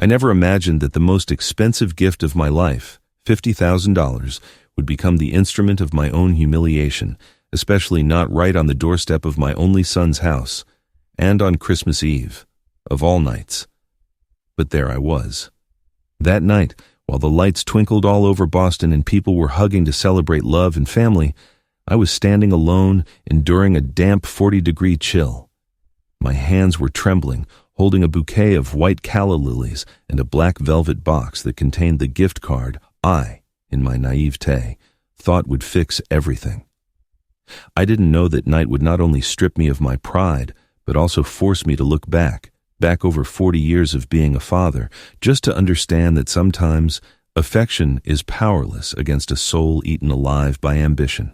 I never imagined that the most expensive gift of my life, $50,000, would become the instrument of my own humiliation, especially not right on the doorstep of my only son's house, and on Christmas Eve, of all nights. But there I was. That night, while the lights twinkled all over Boston and people were hugging to celebrate love and family, I was standing alone, enduring a damp 40-degree chill. My hands were trembling, holding a bouquet of white calla lilies and a black velvet box that contained the gift card I, in my naivete, thought would fix everything. I didn't know that night would not only strip me of my pride, but also force me to look back over 40 years of being a father, just to understand that sometimes affection is powerless against a soul eaten alive by ambition.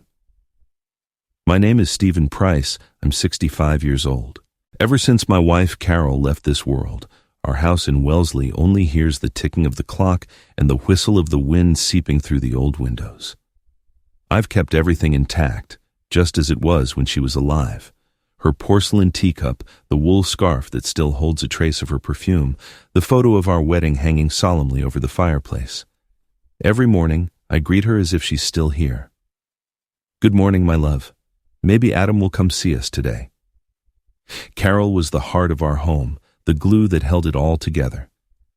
My name is Stephen Price. I'm 65 years old. Ever since my wife Carol left this world, our house in Wellesley only hears the ticking of the clock and the whistle of the wind seeping through the old windows. I've kept everything intact, just as it was when she was alive. Her porcelain teacup, the wool scarf that still holds a trace of her perfume, the photo of our wedding hanging solemnly over the fireplace. Every morning, I greet her as if she's still here. Good morning, my love. Maybe Adam will come see us today. Carol was the heart of our home, the glue that held it all together.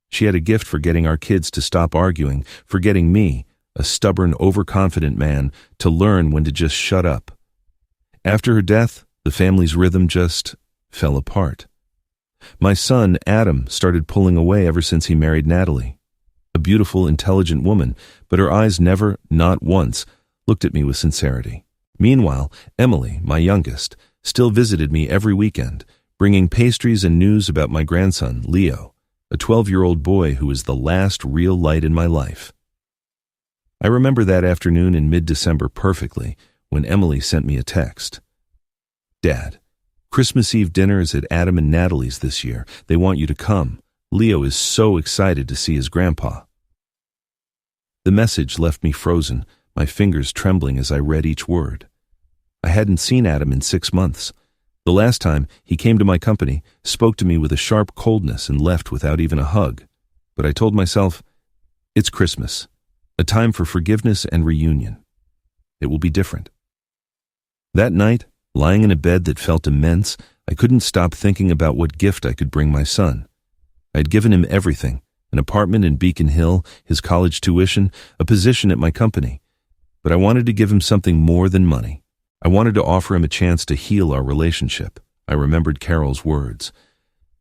She had a gift for getting our kids to stop arguing, for getting me, a stubborn, overconfident man, to learn when to just shut up. After her death, the family's rhythm just fell apart. My son, Adam, started pulling away ever since he married Natalie. A beautiful, intelligent woman, but her eyes never, not once, looked at me with sincerity. Meanwhile, Emily, my youngest, still visited me every weekend, bringing pastries and news about my grandson, Leo, a 12-year-old boy who was the last real light in my life. I remember that afternoon in mid-December perfectly, when Emily sent me a text. Dad, Christmas Eve dinner is at Adam and Natalie's this year. They want you to come. Leo is so excited to see his grandpa. The message left me frozen, my fingers trembling as I read each word. I hadn't seen Adam in 6 months. The last time, he came to my company, spoke to me with a sharp coldness and left without even a hug. But I told myself, it's Christmas, a time for forgiveness and reunion. It will be different. That night, lying in a bed that felt immense, I couldn't stop thinking about what gift I could bring my son. I had given him everything, an apartment in Beacon Hill, his college tuition, a position at my company. But I wanted to give him something more than money. I wanted to offer him a chance to heal our relationship. I remembered Carol's words.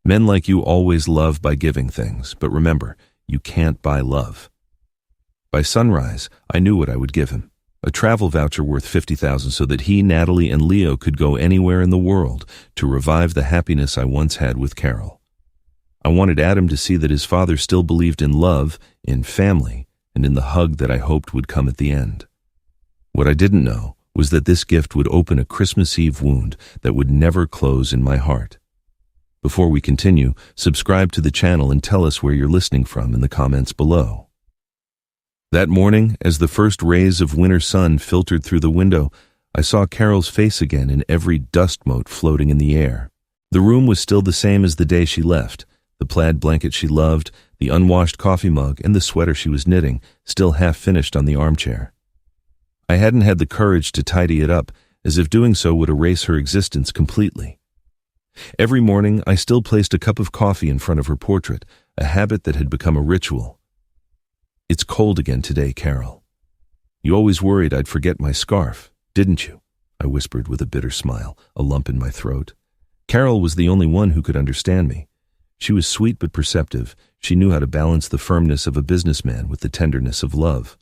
Men like you always love by giving things, but remember, you can't buy love. By sunrise, I knew what I would give him. A travel voucher worth $50,000 so that he, Natalie, and Leo could go anywhere in the world to revive the happiness I once had with Carol. I wanted Adam to see that his father still believed in love, in family, and in the hug that I hoped would come at the end. What I didn't know was that this gift would open a Christmas Eve wound that would never close in my heart. Before we continue, subscribe to the channel and tell us where you're listening from in the comments below. That morning, as the first rays of winter sun filtered through the window, I saw Carol's face again in every dust mote floating in the air. The room was still the same as the day she left. The plaid blanket she loved, the unwashed coffee mug, and the sweater she was knitting, still half finished on the armchair. I hadn't had the courage to tidy it up, as if doing so would erase her existence completely. Every morning, I still placed a cup of coffee in front of her portrait, a habit that had become a ritual. It's cold again today, Carol. You always worried I'd forget my scarf, didn't you? I whispered with a bitter smile, a lump in my throat. Carol was the only one who could understand me. She was sweet but perceptive. She knew how to balance the firmness of a businessman with the tenderness of love.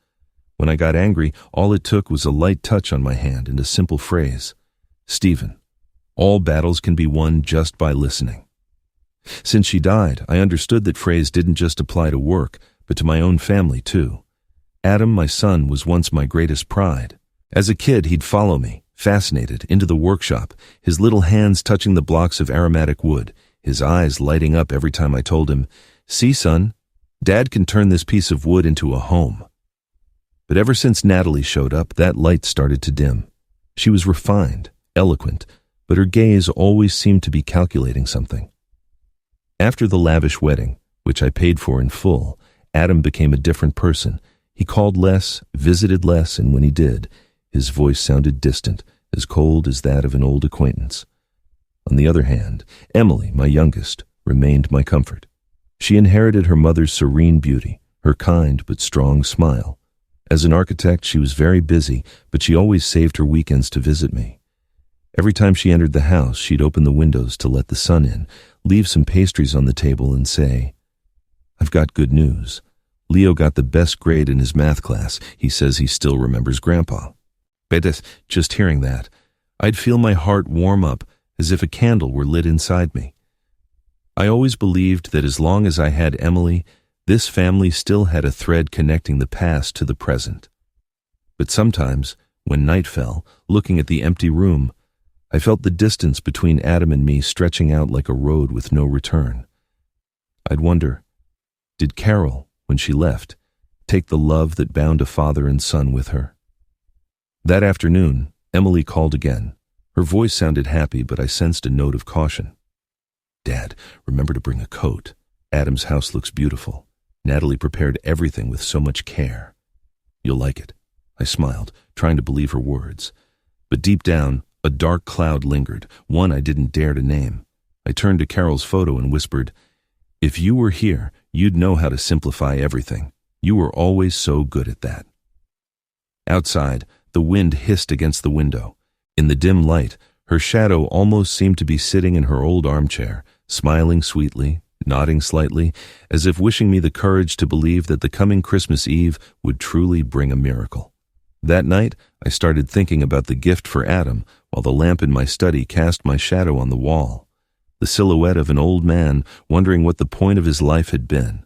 When I got angry, all it took was a light touch on my hand and a simple phrase. Stephen, all battles can be won just by listening. Since she died, I understood that phrase didn't just apply to work, but to my own family too. Adam, my son, was once my greatest pride. As a kid, he'd follow me, fascinated, into the workshop, his little hands touching the blocks of aromatic wood, his eyes lighting up every time I told him, "See, son, Dad can turn this piece of wood into a home." But ever since Natalie showed up, that light started to dim. She was refined, eloquent, but her gaze always seemed to be calculating something. After the lavish wedding, which I paid for in full, Adam became a different person. He called less, visited less, and when he did, his voice sounded distant, as cold as that of an old acquaintance. On the other hand, Emily, my youngest, remained my comfort. She inherited her mother's serene beauty, her kind but strong smile. As an architect, she was very busy, but she always saved her weekends to visit me. Every time she entered the house, she'd open the windows to let the sun in, leave some pastries on the table, and say, "I've got good news. Leo got the best grade in his math class. He says he still remembers Grandpa." But just hearing that, I'd feel my heart warm up as if a candle were lit inside me. I always believed that as long as I had Emily, this family still had a thread connecting the past to the present. But sometimes, when night fell, looking at the empty room, I felt the distance between Adam and me stretching out like a road with no return. I'd wonder, did Carol, when she left, take the love that bound a father and son with her? That afternoon, Emily called again. Her voice sounded happy, but I sensed a note of caution. "Dad, remember to bring a coat. Adam's house looks beautiful. Natalie prepared everything with so much care. You'll like it." I smiled, trying to believe her words. But deep down, a dark cloud lingered, one I didn't dare to name. I turned to Carol's photo and whispered, "If you were here, you'd know how to simplify everything. You were always so good at that." Outside, the wind hissed against the window. In the dim light, her shadow almost seemed to be sitting in her old armchair, smiling sweetly, nodding slightly, as if wishing me the courage to believe that the coming Christmas Eve would truly bring a miracle. That night, I started thinking about the gift for Adam, while the lamp in my study cast my shadow on the wall, the silhouette of an old man wondering what the point of his life had been.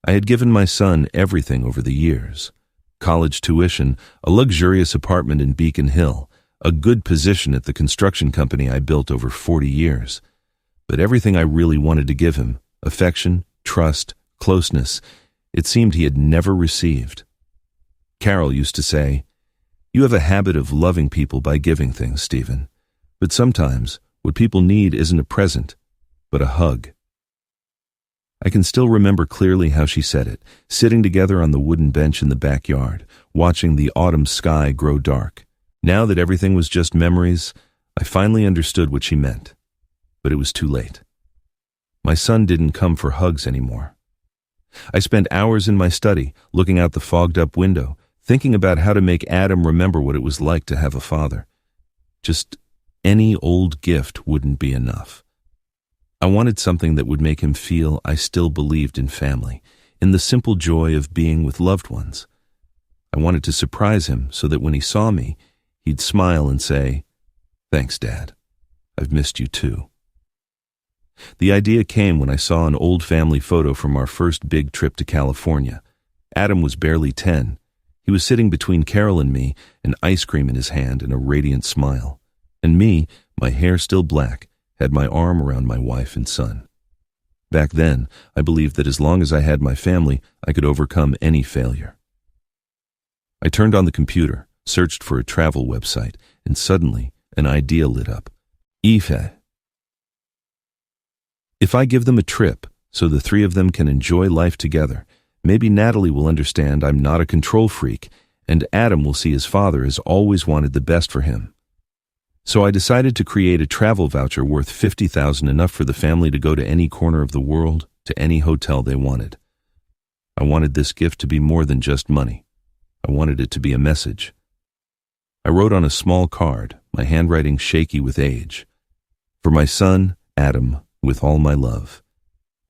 I had given my son everything over the years: college tuition, a luxurious apartment in Beacon Hill, a good position at the construction company I built over 40 years. But everything I really wanted to give him, affection, trust, closeness, it seemed he had never received. Carol used to say, "You have a habit of loving people by giving things, Stephen. But sometimes what people need isn't a present, but a hug." I can still remember clearly how she said it, sitting together on the wooden bench in the backyard, watching the autumn sky grow dark. Now that everything was just memories, I finally understood what she meant. But it was too late. My son didn't come for hugs anymore. I spent hours in my study, looking out the fogged-up window, thinking about how to make Adam remember what it was like to have a father. Just any old gift wouldn't be enough. I wanted something that would make him feel I still believed in family, in the simple joy of being with loved ones. I wanted to surprise him so that when he saw me, he'd smile and say, "Thanks, Dad. I've missed you too." The idea came when I saw an old family photo from our first big trip to California. Adam was barely 10. He was sitting between Carol and me, an ice cream in his hand and a radiant smile. And me, my hair still black, had my arm around my wife and son. Back then, I believed that as long as I had my family, I could overcome any failure. I turned on the computer, searched for a travel website, and suddenly an idea lit up. If I give them a trip so the three of them can enjoy life together, maybe Natalie will understand I'm not a control freak, and Adam will see his father has always wanted the best for him. So I decided to create a travel voucher worth $50,000, enough for the family to go to any corner of the world, to any hotel they wanted. I wanted this gift to be more than just money. I wanted it to be a message. I wrote on a small card, my handwriting shaky with age, "For my son, Adam, with all my love.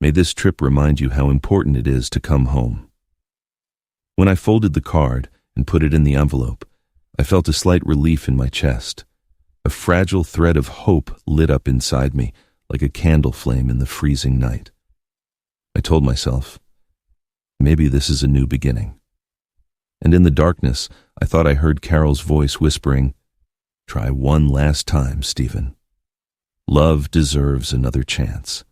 May this trip remind you how important it is to come home." When I folded the card and put it in the envelope, I felt a slight relief in my chest. A fragile thread of hope lit up inside me like a candle flame in the freezing night. I told myself, maybe this is a new beginning. And in the darkness, I thought I heard Carol's voice whispering, "Try one last time, Stephen. Love deserves another chance."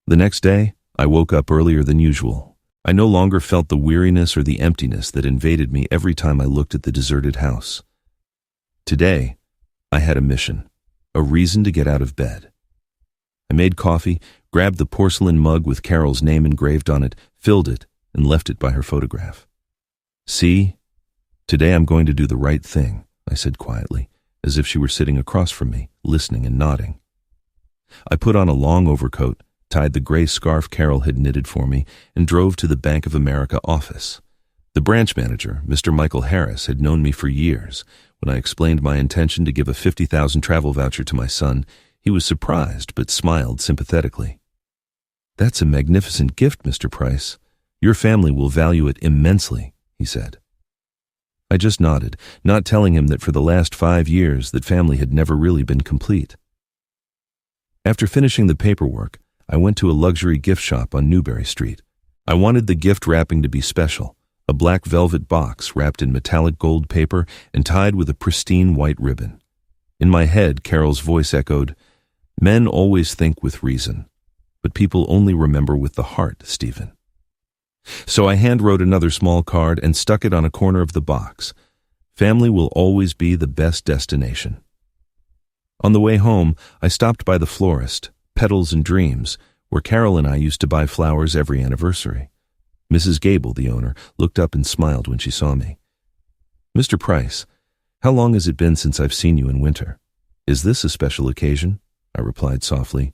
The next day, I woke up earlier than usual. I no longer felt the weariness or the emptiness that invaded me every time I looked at the deserted house. Today, I had a mission, a reason to get out of bed. I made coffee, grabbed the porcelain mug with Carol's name engraved on it, filled it, and left it by her photograph. "See, today I'm going to do the right thing," I said quietly, as if she were sitting across from me, listening and nodding. I put on a long overcoat, tied the gray scarf Carol had knitted for me, and drove to the Bank of America office. The branch manager, Mr. Michael Harris, had known me for years. When I explained my intention to give a $50,000 travel voucher to my son, he was surprised but smiled sympathetically. "That's a magnificent gift, Mr. Price. Your family will value it immensely," he said. I just nodded, not telling him that for the last 5 years that family had never really been complete. After finishing the paperwork, I went to a luxury gift shop on Newbury Street. I wanted the gift wrapping to be special, a black velvet box wrapped in metallic gold paper and tied with a pristine white ribbon. In my head, Carol's voice echoed, "Men always think with reason, but people only remember with the heart, Stephen." So I hand-wrote another small card and stuck it on a corner of the box. Family will always be the best destination. On the way home, I stopped by the florist, Petals and Dreams, where Carol and I used to buy flowers every anniversary. Mrs. Gable, the owner, looked up and smiled when she saw me. "Mr. Price, how long has it been since I've seen you in winter? Is this a special occasion?" I replied softly.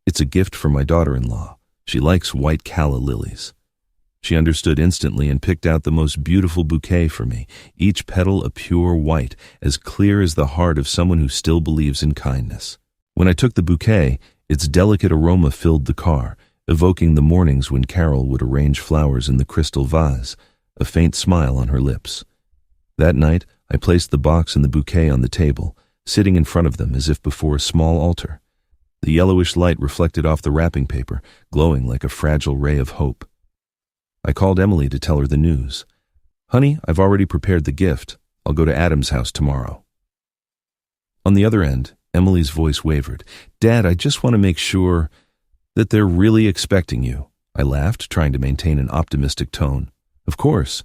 "It's a gift for my daughter-in-law. She likes white calla lilies." She understood instantly and picked out the most beautiful bouquet for me, each petal a pure white, as clear as the heart of someone who still believes in kindness. When I took the bouquet, its delicate aroma filled the car, evoking the mornings when Carol would arrange flowers in the crystal vase, a faint smile on her lips. That night, I placed the box and the bouquet on the table, sitting in front of them as if before a small altar. The yellowish light reflected off the wrapping paper, glowing like a fragile ray of hope. I called Emily to tell her the news. "Honey, I've already prepared the gift. I'll go to Adam's house tomorrow." On the other end, Emily's voice wavered. "Dad, I just want to make sure that they're really expecting you." I laughed, trying to maintain an optimistic tone. "Of course.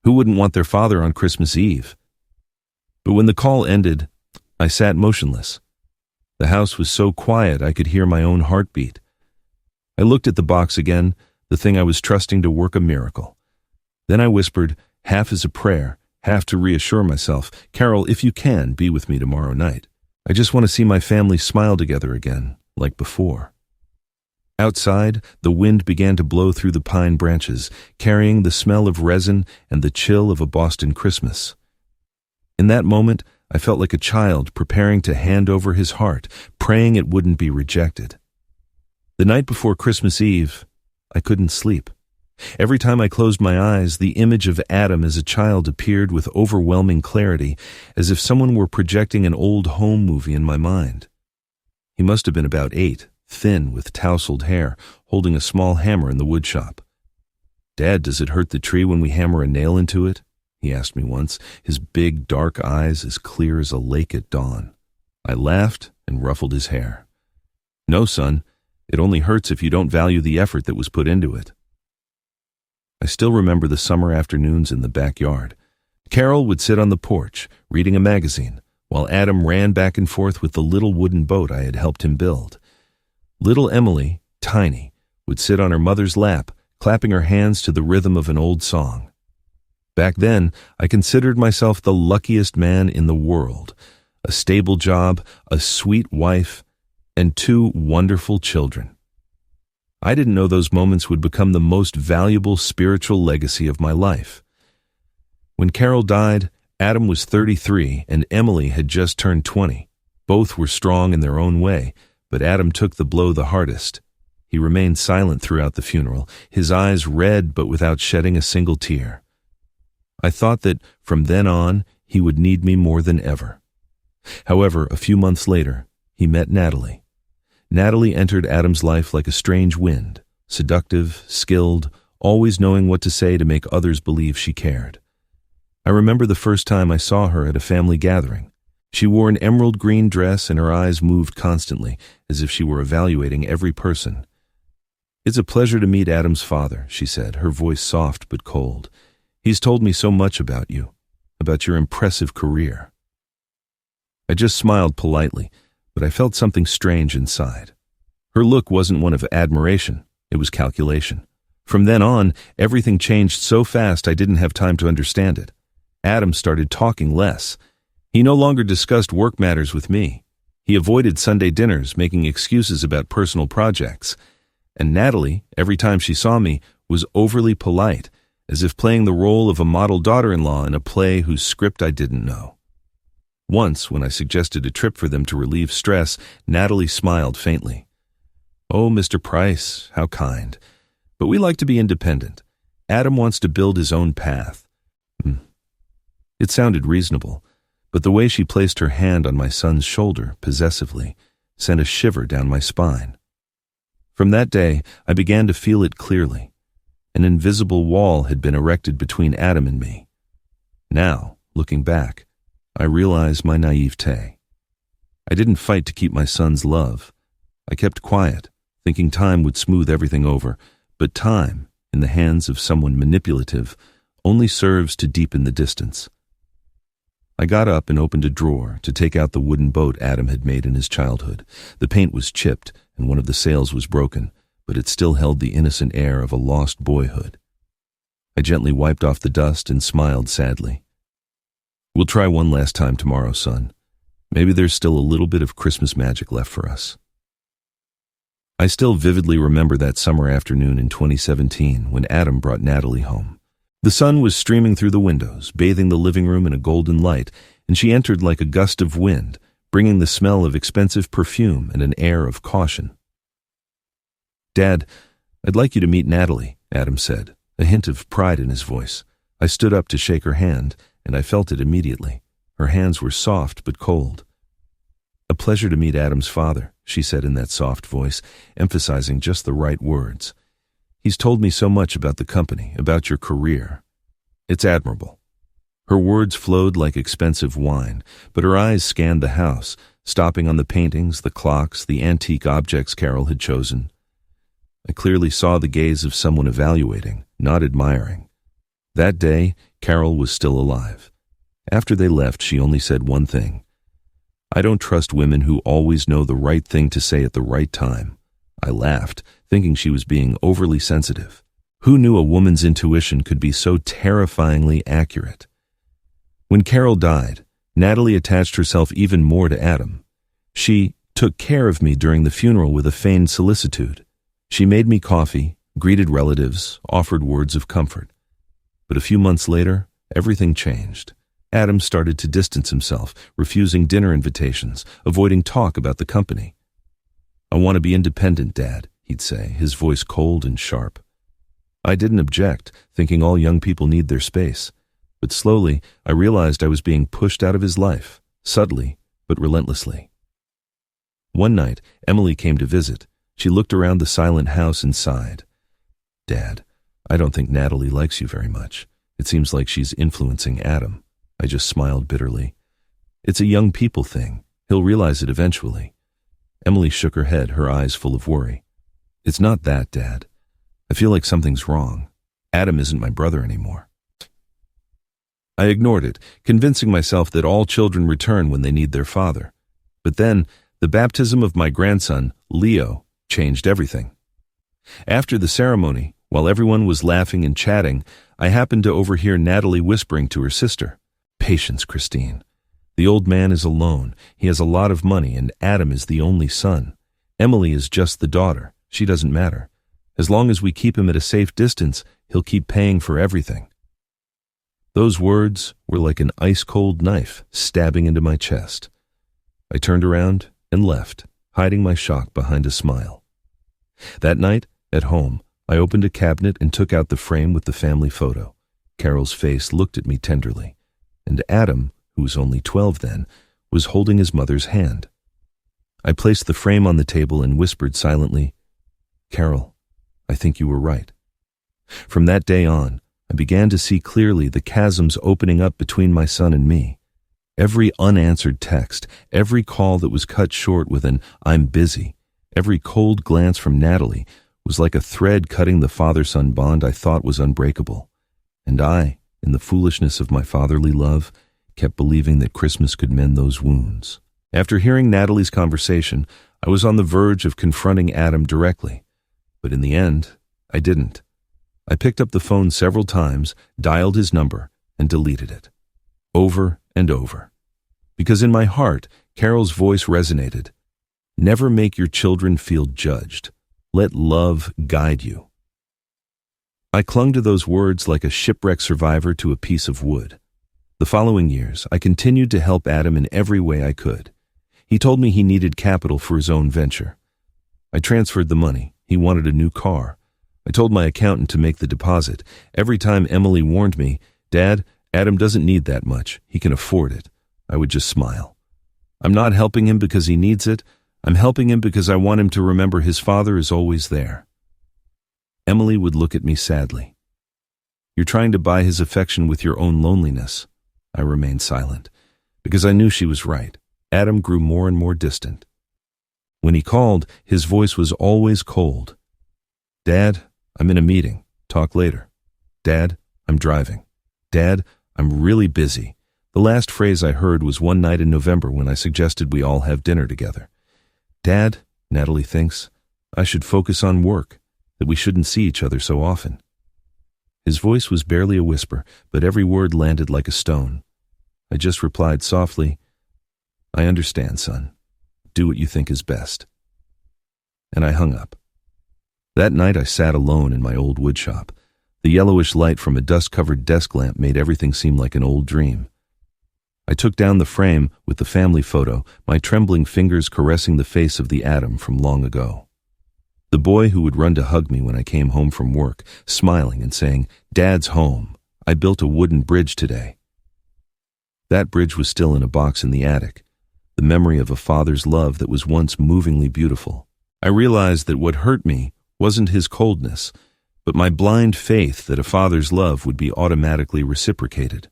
Who wouldn't want their father on Christmas Eve?" But when the call ended, I sat motionless. The house was so quiet I could hear my own heartbeat. I looked at the box again, the thing I was trusting to work a miracle. Then I whispered, half as a prayer, half to reassure myself, "Carol, if you can, be with me tomorrow night. I just want to see my family smile together again, like before." Outside, the wind began to blow through the pine branches, carrying the smell of resin and the chill of a Boston Christmas. In that moment, I felt like a child preparing to hand over his heart, praying it wouldn't be rejected. The night before Christmas Eve, I couldn't sleep. Every time I closed my eyes, the image of Adam as a child appeared with overwhelming clarity, as if someone were projecting an old home movie in my mind. He must have been about 8, thin with tousled hair, holding a small hammer in the wood shop. "Dad, does it hurt the tree when we hammer a nail into it?" he asked me once, his big, dark eyes as clear as a lake at dawn. I laughed and ruffled his hair. "No, son. It only hurts if you don't value the effort that was put into it." I still remember the summer afternoons in the backyard. Carol would sit on the porch, reading a magazine, while Adam ran back and forth with the little wooden boat I had helped him build. Little Emily, tiny, would sit on her mother's lap, clapping her hands to the rhythm of an old song. Back then, I considered myself the luckiest man in the world. A stable job, a sweet wife, and 2 wonderful children. I didn't know those moments would become the most valuable spiritual legacy of my life. When Carol died, Adam was 33 and Emily had just turned 20. Both were strong in their own way, but Adam took the blow the hardest. He remained silent throughout the funeral, his eyes red but without shedding a single tear. I thought that, from then on, he would need me more than ever. However, a few months later, he met Natalie. Natalie entered Adam's life like a strange wind, seductive, skilled, always knowing what to say to make others believe she cared. I remember the first time I saw her at a family gathering. She wore an emerald green dress and her eyes moved constantly, as if she were evaluating every person. "It's a pleasure to meet Adam's father," she said, her voice soft but cold. "He's told me so much about you, about your impressive career." I just smiled politely, but I felt something strange inside. Her look wasn't one of admiration, it was calculation. From then on, everything changed so fast I didn't have time to understand it. Adam started talking less. He no longer discussed work matters with me. He avoided Sunday dinners, making excuses about personal projects. And Natalie, every time she saw me, was overly polite, as if playing the role of a model daughter-in-law in a play whose script I didn't know. Once, when I suggested a trip for them to relieve stress, Natalie smiled faintly. "Oh, Mr. Price, how kind. But we like to be independent. Adam wants to build his own path." It sounded reasonable, but the way she placed her hand on my son's shoulder, possessively, sent a shiver down my spine. From that day, I began to feel it clearly. An invisible wall had been erected between Adam and me. Now, looking back, I realize my naivete. I didn't fight to keep my son's love. I kept quiet, thinking time would smooth everything over, but time, in the hands of someone manipulative, only serves to deepen the distance. I got up and opened a drawer to take out the wooden boat Adam had made in his childhood. The paint was chipped and one of the sails was broken, but it still held the innocent air of a lost boyhood. I gently wiped off the dust and smiled sadly. "We'll try one last time tomorrow, son. Maybe there's still a little bit of Christmas magic left for us." I still vividly remember that summer afternoon in 2017 when Adam brought Natalie home. The sun was streaming through the windows, bathing the living room in a golden light, and she entered like a gust of wind, bringing the smell of expensive perfume and an air of caution. "Dad, I'd like you to meet Natalie," Adam said, a hint of pride in his voice. I stood up to shake her hand, and I felt it immediately. Her hands were soft but cold. "A pleasure to meet Adam's father," she said in that soft voice, emphasizing just the right words. "He's told me so much about the company, about your career. It's admirable." Her words flowed like expensive wine, but her eyes scanned the house, stopping on the paintings, the clocks, the antique objects Carol had chosen. I clearly saw the gaze of someone evaluating, not admiring. That day, Carol was still alive. After they left, she only said one thing. "I don't trust women who always know the right thing to say at the right time." I laughed, thinking she was being overly sensitive. Who knew a woman's intuition could be so terrifyingly accurate? When Carol died, Natalie attached herself even more to Adam. She took care of me during the funeral with a feigned solicitude. She made me coffee, greeted relatives, offered words of comfort. But a few months later, everything changed. Adam started to distance himself, refusing dinner invitations, avoiding talk about the company. "I want to be independent, Dad," he'd say, his voice cold and sharp. I didn't object, thinking all young people need their space. But slowly, I realized I was being pushed out of his life, subtly, but relentlessly. One night, Emily came to visit. She looked around the silent house and sighed. "Dad, I don't think Natalie likes you very much. It seems like she's influencing Adam." I just smiled bitterly. "It's a young people thing. He'll realize it eventually." Emily shook her head, her eyes full of worry. "It's not that, Dad. I feel like something's wrong. Adam isn't my brother anymore." I ignored it, convincing myself that all children return when they need their father. But then, the baptism of my grandson, Leo, changed everything. After the ceremony, while everyone was laughing and chatting, I happened to overhear Natalie whispering to her sister, "Patience, Christine. The old man is alone. He has a lot of money, and Adam is the only son. Emily is just the daughter. She doesn't matter. As long as we keep him at a safe distance, he'll keep paying for everything." Those words were like an ice-cold knife stabbing into my chest. I turned around and left, hiding my shock behind a smile. That night, at home, I opened a cabinet and took out the frame with the family photo. Carol's face looked at me tenderly, and Adam, who was only 12 then, was holding his mother's hand. I placed the frame on the table and whispered silently, "Carol, I think you were right." From that day on, I began to see clearly the chasms opening up between my son and me. Every unanswered text, every call that was cut short with an "I'm busy," every cold glance from Natalie was like a thread cutting the father-son bond I thought was unbreakable. And I, in the foolishness of my fatherly love, kept believing that Christmas could mend those wounds. After hearing Natalie's conversation, I was on the verge of confronting Adam directly. But in the end, I didn't. I picked up the phone several times, dialed his number, and deleted it. Over and over. Because in my heart, Carol's voice resonated. Never make your children feel judged. Let love guide you. I clung to those words like a shipwreck survivor to a piece of wood. The following years, I continued to help Adam in every way I could. He told me he needed capital for his own venture. I transferred the money. He wanted a new car. I told my accountant to make the deposit. Every time Emily warned me, "Dad, Adam doesn't need that much. He can afford it," I would just smile. I'm not helping him because he needs it. I'm helping him because I want him to remember his father is always there. Emily would look at me sadly. "You're trying to buy his affection with your own loneliness." I remained silent, because I knew she was right. Adam grew more and more distant. When he called, his voice was always cold. "Dad, I'm in a meeting. Talk later. Dad, I'm driving. Dad, I'm really busy." The last phrase I heard was one night in November when I suggested we all have dinner together. "Dad," Natalie thinks, "I should focus on work, that we shouldn't see each other so often." His voice was barely a whisper, but every word landed like a stone. I just replied softly, "I understand, son. Do what you think is best." And I hung up. That night I sat alone in my old woodshop. The yellowish light from a dust-covered desk lamp made everything seem like an old dream. I took down the frame with the family photo, my trembling fingers caressing the face of the Adam from long ago. The boy who would run to hug me when I came home from work, smiling and saying, "Dad's home. I built a wooden bridge today." That bridge was still in a box in the attic, the memory of a father's love that was once movingly beautiful. I realized that what hurt me wasn't his coldness, but my blind faith that a father's love would be automatically reciprocated.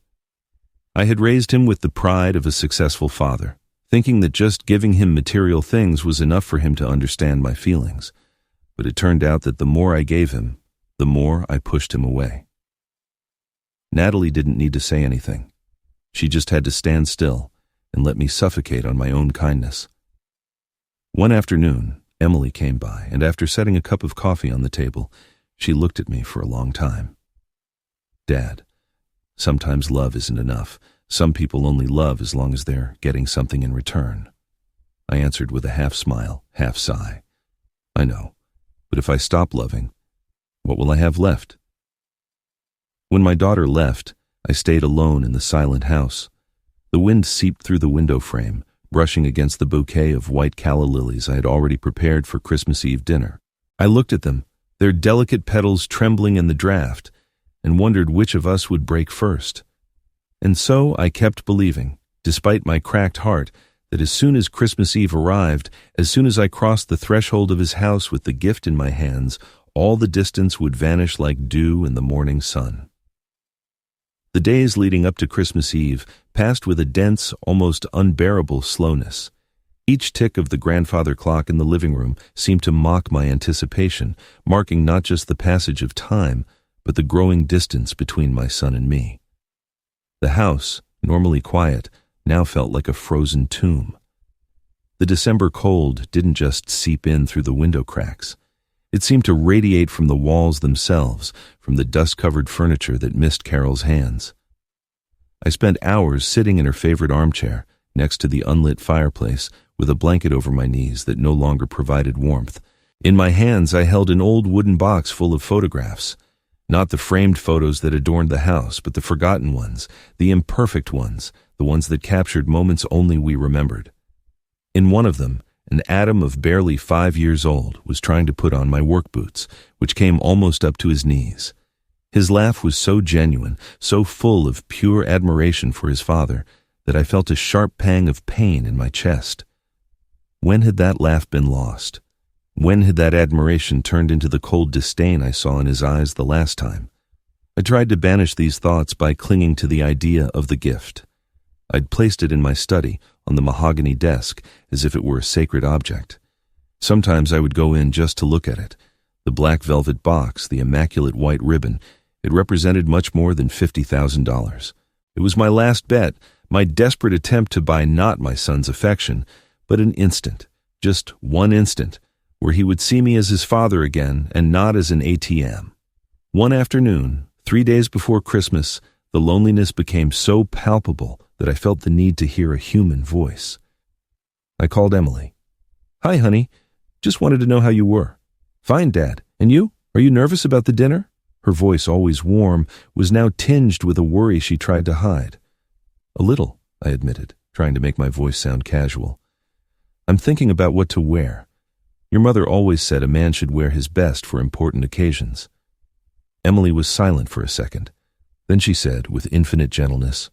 I had raised him with the pride of a successful father, thinking that just giving him material things was enough for him to understand my feelings. But it turned out that the more I gave him, the more I pushed him away. Natalie didn't need to say anything. She just had to stand still and let me suffocate on my own kindness. One afternoon, Emily came by, and after setting a cup of coffee on the table, she looked at me for a long time. "Dad, sometimes love isn't enough. Some people only love as long as they're getting something in return." I answered with a half smile, half sigh. "I know, but if I stop loving, what will I have left?" When my daughter left, I stayed alone in the silent house. The wind seeped through the window frame, brushing against the bouquet of white calla lilies I had already prepared for Christmas Eve dinner. I looked at them, their delicate petals trembling in the draft, and wondered which of us would break first. And so I kept believing, despite my cracked heart, that as soon as Christmas Eve arrived, as soon as I crossed the threshold of his house with the gift in my hands, all the distance would vanish like dew in the morning sun. The days leading up to Christmas Eve passed with a dense, almost unbearable slowness. Each tick of the grandfather clock in the living room seemed to mock my anticipation, marking not just the passage of time, but the growing distance between my son and me. The house, normally quiet, now felt like a frozen tomb. The December cold didn't just seep in through the window cracks. It seemed to radiate from the walls themselves, from the dust-covered furniture that missed Carol's hands. I spent hours sitting in her favorite armchair, next to the unlit fireplace, with a blanket over my knees that no longer provided warmth. In my hands I held an old wooden box full of photographs. Not the framed photos that adorned the house, but the forgotten ones, the imperfect ones, the ones that captured moments only we remembered. In one of them, an Adam of barely 5 years old was trying to put on my work boots, which came almost up to his knees. His laugh was so genuine, so full of pure admiration for his father, that I felt a sharp pang of pain in my chest. When had that laugh been lost? When had that admiration turned into the cold disdain I saw in his eyes the last time? I tried to banish these thoughts by clinging to the idea of the gift. I'd placed it in my study, on the mahogany desk, as if it were a sacred object. Sometimes I would go in just to look at it. The black velvet box, the immaculate white ribbon, it represented much more than $50,000. It was my last bet, my desperate attempt to buy not my son's affection, but an instant, just one instant, where he would see me as his father again and not as an ATM. One afternoon, 3 days before Christmas, the loneliness became so palpable that I felt the need to hear a human voice. I called Emily. "Hi, honey. Just wanted to know how you were." "Fine, Dad. And you? Are you nervous about the dinner?" Her voice, always warm, was now tinged with a worry she tried to hide. "A little," I admitted, trying to make my voice sound casual. "I'm thinking about what to wear. Your mother always said a man should wear his best for important occasions." Emily was silent for a second. Then she said, with infinite gentleness,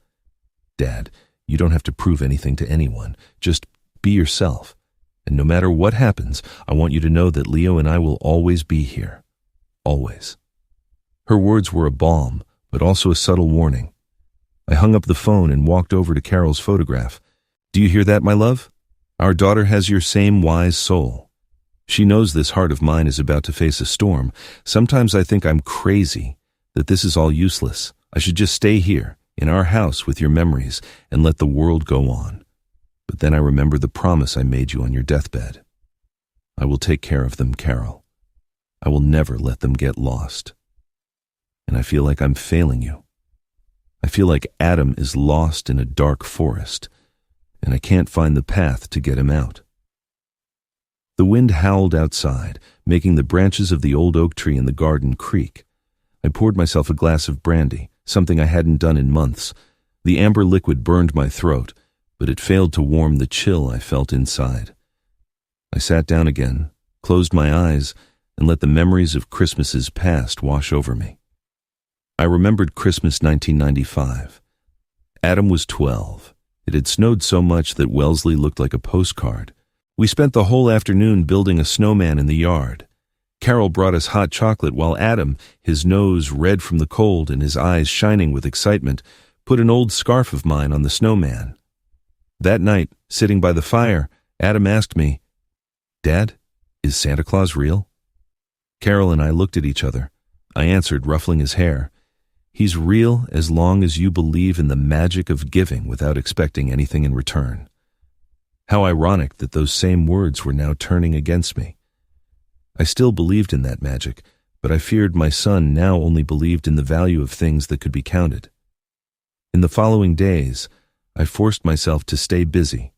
"Dad, you don't have to prove anything to anyone. Just be yourself. And no matter what happens, I want you to know that Leo and I will always be here. Always." Her words were a balm, but also a subtle warning. I hung up the phone and walked over to Carol's photograph. "Do you hear that, my love? Our daughter has your same wise soul. She knows this heart of mine is about to face a storm. Sometimes I think I'm crazy, that this is all useless. I should just stay here, in our house with your memories, and let the world go on. But then I remember the promise I made you on your deathbed. I will take care of them, Carol. I will never let them get lost. And I feel like I'm failing you. I feel like Adam is lost in a dark forest, and I can't find the path to get him out." The wind howled outside, making the branches of the old oak tree in the garden creak. I poured myself a glass of brandy, something I hadn't done in months. The amber liquid burned my throat, but it failed to warm the chill I felt inside. I sat down again, closed my eyes, and let the memories of Christmases past wash over me. I remembered Christmas 1995. Adam was 12. It had snowed so much that Wellesley looked like a postcard. We spent the whole afternoon building a snowman in the yard. Carol brought us hot chocolate while Adam, his nose red from the cold and his eyes shining with excitement, put an old scarf of mine on the snowman. That night, sitting by the fire, Adam asked me, "Dad, is Santa Claus real?" Carol and I looked at each other. I answered, ruffling his hair, "He's real as long as you believe in the magic of giving without expecting anything in return." How ironic that those same words were now turning against me. I still believed in that magic, but I feared my son now only believed in the value of things that could be counted. In the following days, I forced myself to stay busy.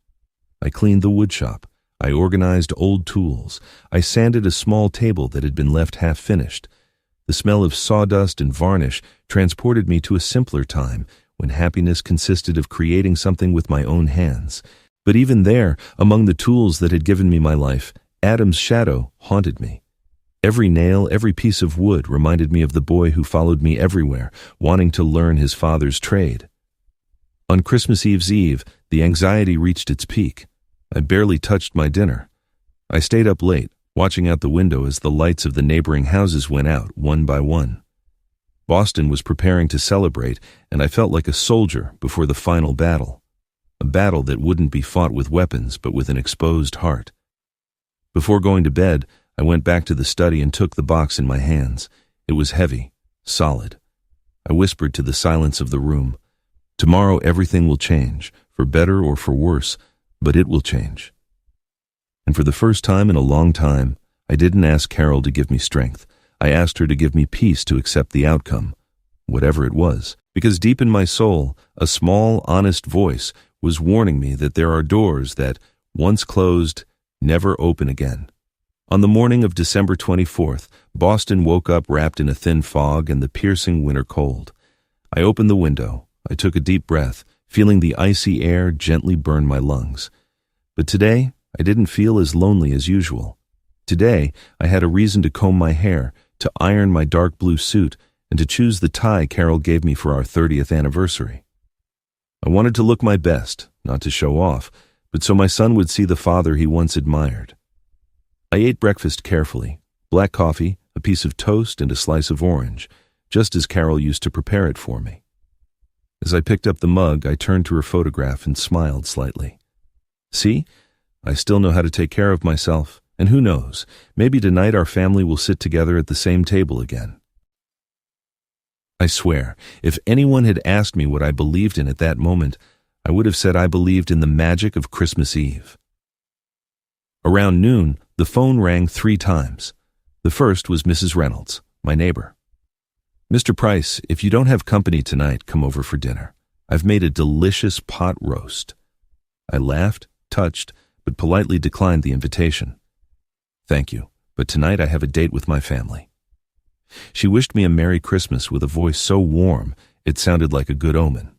I cleaned the woodshop. I organized old tools. I sanded a small table that had been left half-finished. The smell of sawdust and varnish transported me to a simpler time when happiness consisted of creating something with my own hands. But even there, among the tools that had given me my life, Adam's shadow haunted me. Every nail, every piece of wood reminded me of the boy who followed me everywhere, wanting to learn his father's trade. On Christmas Eve's Eve, the anxiety reached its peak. I barely touched my dinner. I stayed up late, watching out the window as the lights of the neighboring houses went out, one by one. Boston was preparing to celebrate, and I felt like a soldier before the final battle. A battle that wouldn't be fought with weapons, but with an exposed heart. Before going to bed, I went back to the study and took the box in my hands. It was heavy, solid. I whispered to the silence of the room, "Tomorrow everything will change, for better or for worse, but it will change." And for the first time in a long time, I didn't ask Carol to give me strength. I asked her to give me peace to accept the outcome, whatever it was, because deep in my soul, a small, honest voice was warning me that there are doors that, once closed, never open again. On the morning of December 24th, Boston woke up wrapped in a thin fog and the piercing winter cold. I opened the window. I took a deep breath, feeling the icy air gently burn my lungs. But today, I didn't feel as lonely as usual. Today, I had a reason to comb my hair, to iron my dark blue suit, and to choose the tie Carol gave me for our 30th anniversary. I wanted to look my best, not to show off, but so my son would see the father he once admired. I ate breakfast carefully, black coffee, a piece of toast, and a slice of orange, just as Carol used to prepare it for me. As I picked up the mug, I turned to her photograph and smiled slightly. See? I still know how to take care of myself, and who knows, maybe tonight our family will sit together at the same table again. I swear, if anyone had asked me what I believed in at that moment, I would have said I believed in the magic of Christmas Eve. Around noon, the phone rang 3 times. The first was Mrs. Reynolds, my neighbor. "Mr. Price, if you don't have company tonight, come over for dinner. I've made a delicious pot roast." I laughed, touched, but politely declined the invitation. "Thank you, but tonight I have a date with my family." She wished me a Merry Christmas with a voice so warm it sounded like a good omen.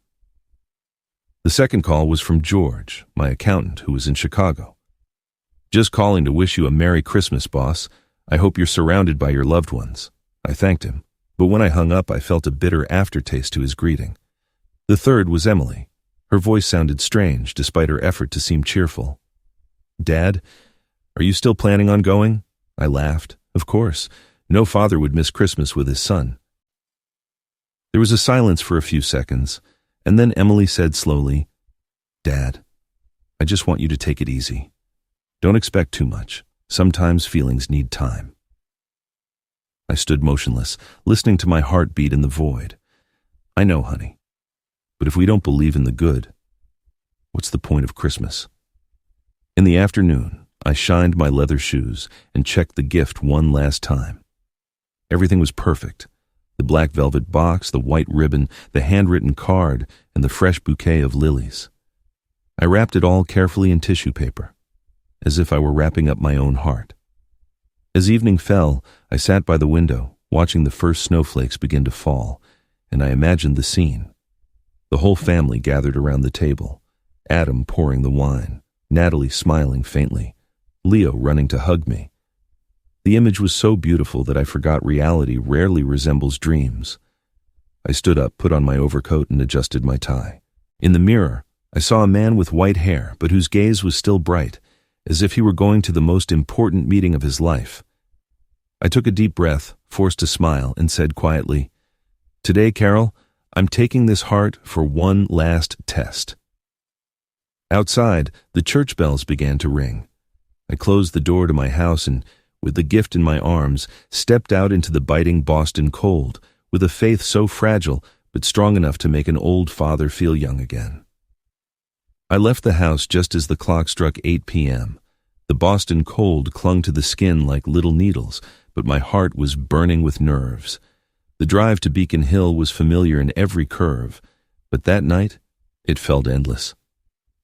The second call was from George, my accountant, who was in Chicago. "Just calling to wish you a Merry Christmas, boss. I hope you're surrounded by your loved ones." I thanked him, but when I hung up, I felt a bitter aftertaste to his greeting. The third was Emily. Her voice sounded strange, despite her effort to seem cheerful. "Dad, are you still planning on going?" I laughed. Of course. No father would miss Christmas with his son. There was a silence for a few seconds, and then Emily said slowly, "Dad, I just want you to take it easy. Don't expect too much. Sometimes feelings need time." I stood motionless, listening to my heart beat in the void. "I know, honey. But if we don't believe in the good, what's the point of Christmas?" In the afternoon, I shined my leather shoes and checked the gift one last time. Everything was perfect. The black velvet box, the white ribbon, the handwritten card, and the fresh bouquet of lilies. I wrapped it all carefully in tissue paper, as if I were wrapping up my own heart. As evening fell, I sat by the window, watching the first snowflakes begin to fall, and I imagined the scene. The whole family gathered around the table, Adam pouring the wine, Natalie smiling faintly, Leo running to hug me. The image was so beautiful that I forgot reality rarely resembles dreams. I stood up, put on my overcoat, and adjusted my tie. In the mirror, I saw a man with white hair, but whose gaze was still bright, as if he were going to the most important meeting of his life. I took a deep breath, forced a smile, and said quietly, "Today, Carol, I'm taking this heart for one last test." Outside, the church bells began to ring. I closed the door to my house and, with the gift in my arms, stepped out into the biting Boston cold, with a faith so fragile but strong enough to make an old father feel young again. I left the house just as the clock struck 8 p.m. The Boston cold clung to the skin like little needles, but my heart was burning with nerves. The drive to Beacon Hill was familiar in every curve, but that night it felt endless.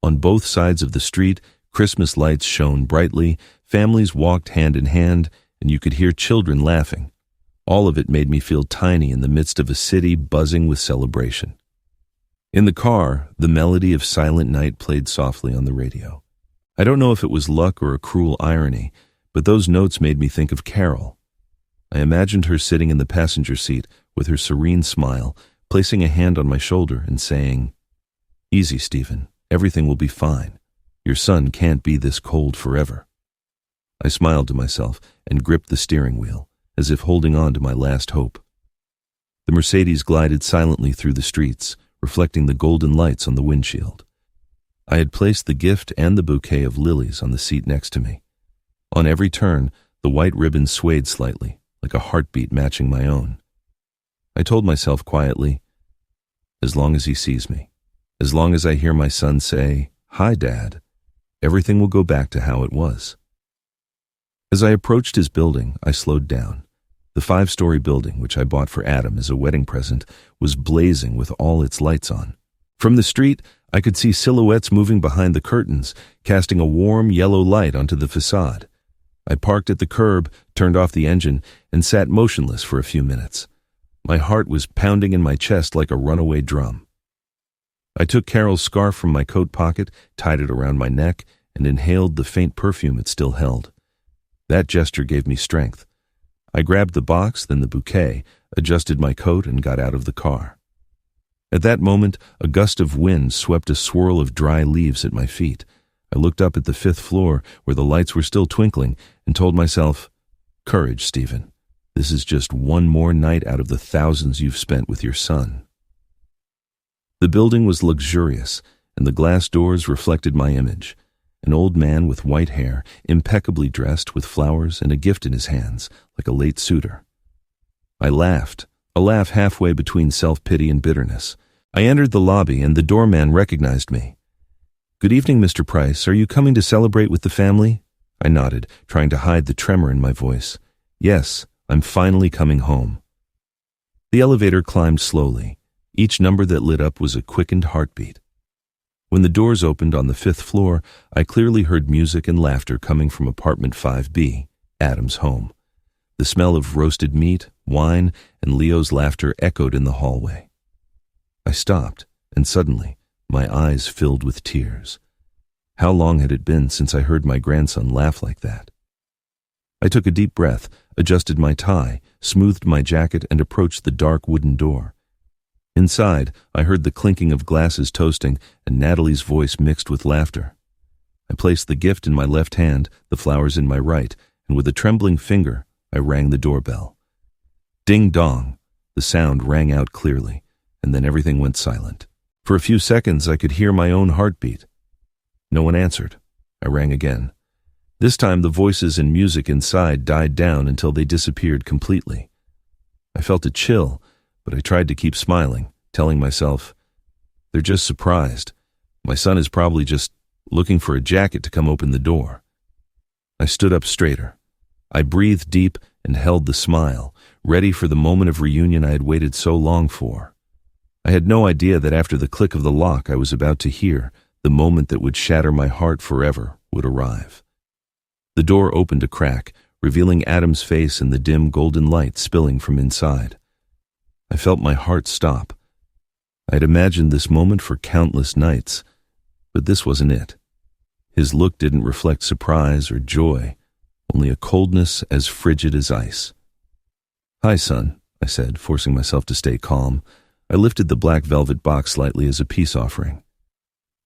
On both sides of the street, Christmas lights shone brightly, families walked hand in hand, and you could hear children laughing. All of it made me feel tiny in the midst of a city buzzing with celebration. In the car, the melody of Silent Night played softly on the radio. I don't know if it was luck or a cruel irony, but those notes made me think of Carol. I imagined her sitting in the passenger seat with her serene smile, placing a hand on my shoulder and saying, "Easy, Stephen. Everything will be fine. Your son can't be this cold forever." I smiled to myself and gripped the steering wheel, as if holding on to my last hope. The Mercedes glided silently through the streets, reflecting the golden lights on the windshield. I had placed the gift and the bouquet of lilies on the seat next to me. On every turn, the white ribbon swayed slightly, like a heartbeat matching my own. I told myself quietly, as long as he sees me, as long as I hear my son say, "Hi, Dad," everything will go back to how it was. As I approached his building, I slowed down. The 5-story building, which I bought for Adam as a wedding present, was blazing with all its lights on. From the street, I could see silhouettes moving behind the curtains, casting a warm yellow light onto the facade. I parked at the curb, turned off the engine, and sat motionless for a few minutes. My heart was pounding in my chest like a runaway drum. I took Carol's scarf from my coat pocket, tied it around my neck, and inhaled the faint perfume it still held. That gesture gave me strength. I grabbed the box, then the bouquet, adjusted my coat, and got out of the car. At that moment, a gust of wind swept a swirl of dry leaves at my feet. I looked up at the 5th floor, where the lights were still twinkling, and told myself, "Courage, Stephen. This is just one more night out of the thousands you've spent with your son." The building was luxurious, and the glass doors reflected my image. An old man with white hair, impeccably dressed with flowers and a gift in his hands, like a late suitor. I laughed, a laugh halfway between self-pity and bitterness. I entered the lobby, and the doorman recognized me. "Good evening, Mr. Price. Are you coming to celebrate with the family?" I nodded, trying to hide the tremor in my voice. "Yes, I'm finally coming home." The elevator climbed slowly. Each number that lit up was a quickened heartbeat. When the doors opened on the 5th floor, I clearly heard music and laughter coming from apartment 5B, Adam's home. The smell of roasted meat, wine, and Leo's laughter echoed in the hallway. I stopped, and suddenly, my eyes filled with tears. How long had it been since I heard my grandson laugh like that? I took a deep breath, adjusted my tie, smoothed my jacket, and approached the dark wooden door. Inside, I heard the clinking of glasses toasting and Natalie's voice mixed with laughter. I placed the gift in my left hand, the flowers in my right, and with a trembling finger, I rang the doorbell. Ding dong! The sound rang out clearly, and then everything went silent. For a few seconds, I could hear my own heartbeat. No one answered. I rang again. This time, the voices and music inside died down until they disappeared completely. I felt a chill, but I tried to keep smiling, telling myself, "They're just surprised. My son is probably just looking for a jacket to come open the door." I stood up straighter. I breathed deep and held the smile, ready for the moment of reunion I had waited so long for. I had no idea that after the click of the lock I was about to hear, the moment that would shatter my heart forever would arrive. The door opened a crack, revealing Adam's face and the dim golden light spilling from inside. I felt my heart stop. I had imagined this moment for countless nights, but this wasn't it. His look didn't reflect surprise or joy, only a coldness as frigid as ice. "Hi, son," I said, forcing myself to stay calm. I lifted the black velvet box slightly as a peace offering.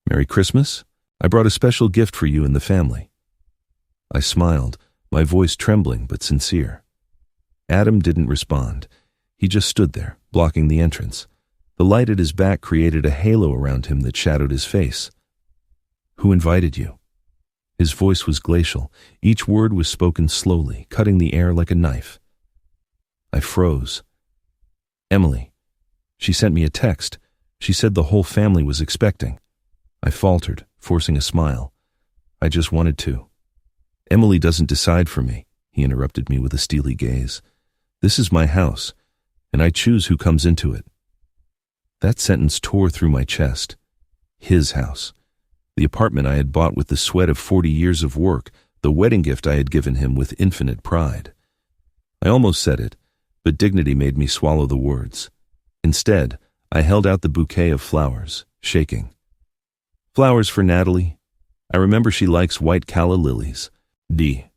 "Merry Christmas? I brought a special gift for you and the family." I smiled, my voice trembling but sincere. Adam didn't respond. He just stood there, blocking the entrance. The light at his back created a halo around him that shadowed his face. "Who invited you?" His voice was glacial. Each word was spoken slowly, cutting the air like a knife. I froze. "Emily. She sent me a text. She said the whole family was expecting." I faltered, forcing a smile. "I just wanted to." "Emily doesn't decide for me," he interrupted me with a steely gaze. "This is my house, and I choose who comes into it." That sentence tore through my chest. His house. The apartment I had bought with the sweat of 40 years of work, the wedding gift I had given him with infinite pride. I almost said it, but dignity made me swallow the words. Instead, I held out the bouquet of flowers, shaking. "Flowers for Natalie. I remember she likes white calla lilies. D."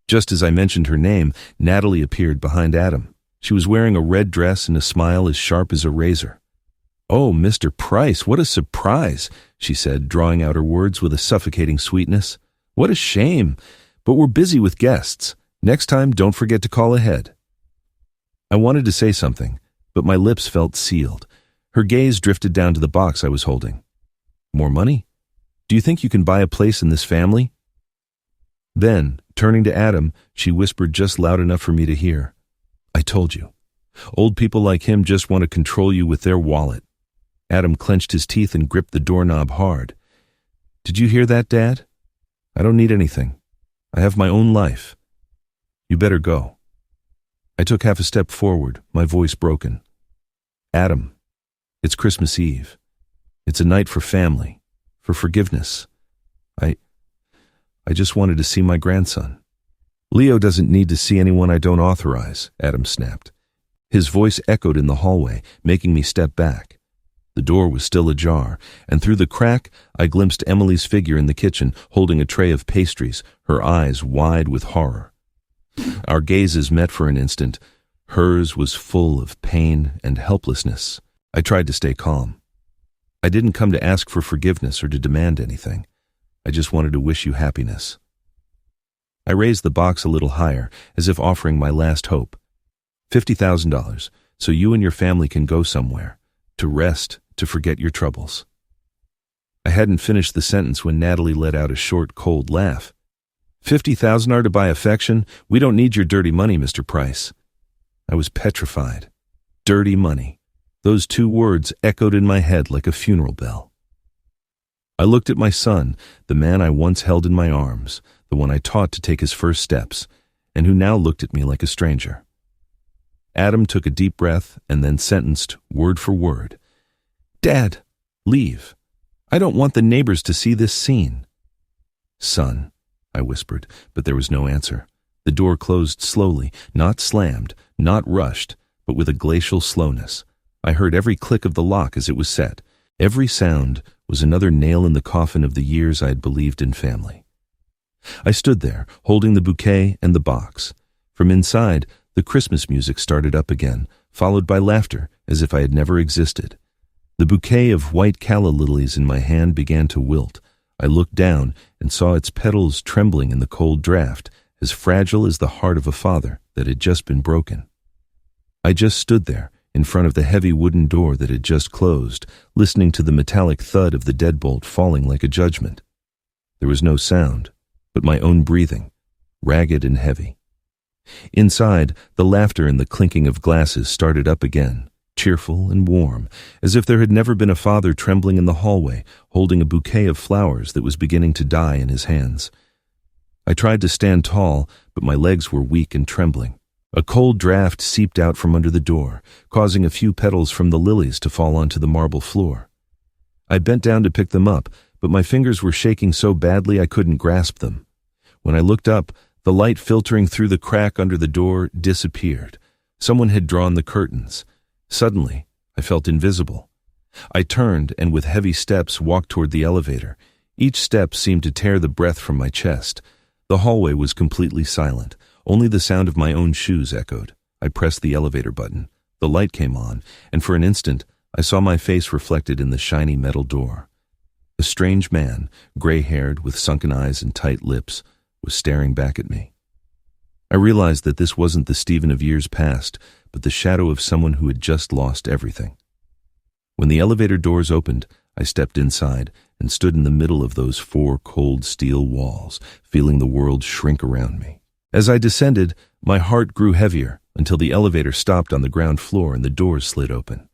Just as I mentioned her name, Natalie appeared behind Adam. She was wearing a red dress and a smile as sharp as a razor. "Oh, Mr. Price, what a surprise," she said, drawing out her words with a suffocating sweetness. "What a shame, but we're busy with guests. Next time, don't forget to call ahead." I wanted to say something, but my lips felt sealed. Her gaze drifted down to the box I was holding. "More money? Do you think you can buy a place in this family?" Then, turning to Adam, she whispered just loud enough for me to hear, "I told you. Old people like him just want to control you with their wallet." Adam clenched his teeth and gripped the doorknob hard. "Did you hear that, Dad? I don't need anything. I have my own life. You better go." I took half a step forward, my voice broken. "Adam, it's Christmas Eve. It's a night for family, for forgiveness. I just wanted to see my grandson." "Leo doesn't need to see anyone I don't authorize," Adam snapped. His voice echoed in the hallway, making me step back. The door was still ajar, and through the crack, I glimpsed Emily's figure in the kitchen, holding a tray of pastries, her eyes wide with horror. Our gazes met for an instant. Hers was full of pain and helplessness. I tried to stay calm. "I didn't come to ask for forgiveness or to demand anything. I just wanted to wish you happiness." I raised the box a little higher, as if offering my last hope. $50,000, so you and your family can go somewhere, to rest, to forget your troubles." I hadn't finished the sentence when Natalie let out a short, cold laugh. $50,000 to buy affection? We don't need your dirty money, Mr. Price." I was petrified. Dirty money. Those two words echoed in my head like a funeral bell. I looked at my son, the man I once held in my arms, the one I taught to take his first steps, and who now looked at me like a stranger. Adam took a deep breath and then sentenced, word for word, "Dad, leave. I don't want the neighbors to see this scene." "Son," I whispered, but there was no answer. The door closed slowly, not slammed, not rushed, but with a glacial slowness. I heard every click of the lock as it was set. Every sound was another nail in the coffin of the years I had believed in family. I stood there, holding the bouquet and the box. From inside, the Christmas music started up again, followed by laughter, as if I had never existed. The bouquet of white calla lilies in my hand began to wilt. I looked down and saw its petals trembling in the cold draft, as fragile as the heart of a father that had just been broken. I just stood there, in front of the heavy wooden door that had just closed, listening to the metallic thud of the deadbolt falling like a judgment. There was no sound, but my own breathing, ragged and heavy. Inside, the laughter and the clinking of glasses started up again, cheerful and warm, as if there had never been a father trembling in the hallway, holding a bouquet of flowers that was beginning to die in his hands. I tried to stand tall, but my legs were weak and trembling. A cold draft seeped out from under the door, causing a few petals from the lilies to fall onto the marble floor. I bent down to pick them up, but my fingers were shaking so badly I couldn't grasp them. When I looked up, the light filtering through the crack under the door disappeared. Someone had drawn the curtains. Suddenly, I felt invisible. I turned and with heavy steps walked toward the elevator. Each step seemed to tear the breath from my chest. The hallway was completely silent. Only the sound of my own shoes echoed. I pressed the elevator button. The light came on, and for an instant, I saw my face reflected in the shiny metal door. A strange man, gray-haired with sunken eyes and tight lips, was staring back at me. I realized that this wasn't the Stephen of years past, but the shadow of someone who had just lost everything. When the elevator doors opened, I stepped inside and stood in the middle of those 4 cold steel walls, feeling the world shrink around me. As I descended, my heart grew heavier until the elevator stopped on the ground floor and the doors slid open.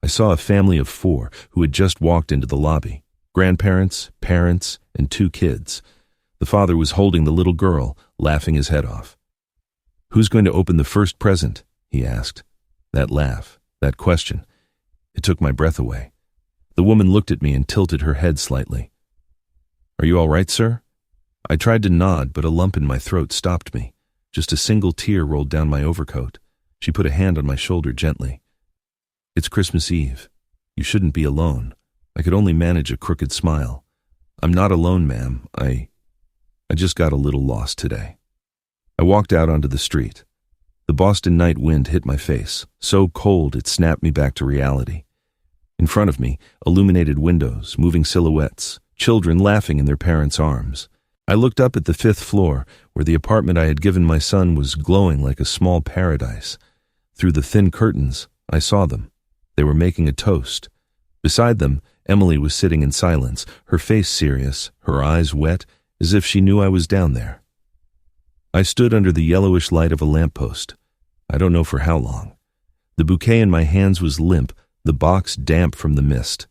I saw a family of 4 who had just walked into the lobby. Grandparents, parents, and 2 kids. The father was holding the little girl, laughing his head off. "Who's going to open the first present?" he asked. That laugh, that question, it took my breath away. The woman looked at me and tilted her head slightly. "Are you all right, sir?" I tried to nod, but a lump in my throat stopped me. Just a single tear rolled down my overcoat. She put a hand on my shoulder gently. "It's Christmas Eve. You shouldn't be alone." I could only manage a crooked smile. "I'm not alone, ma'am. I just got a little lost today." I walked out onto the street. The Boston night wind hit my face, so cold it snapped me back to reality. In front of me, illuminated windows, moving silhouettes, children laughing in their parents' arms. I looked up at the 5th floor, where the apartment I had given my son was glowing like a small paradise. Through the thin curtains, I saw them. They were making a toast. Beside them, Emily was sitting in silence, her face serious, her eyes wet, as if she knew I was down there. I stood under the yellowish light of a lamppost. I don't know for how long. The bouquet in my hands was limp, the box damp from the mist.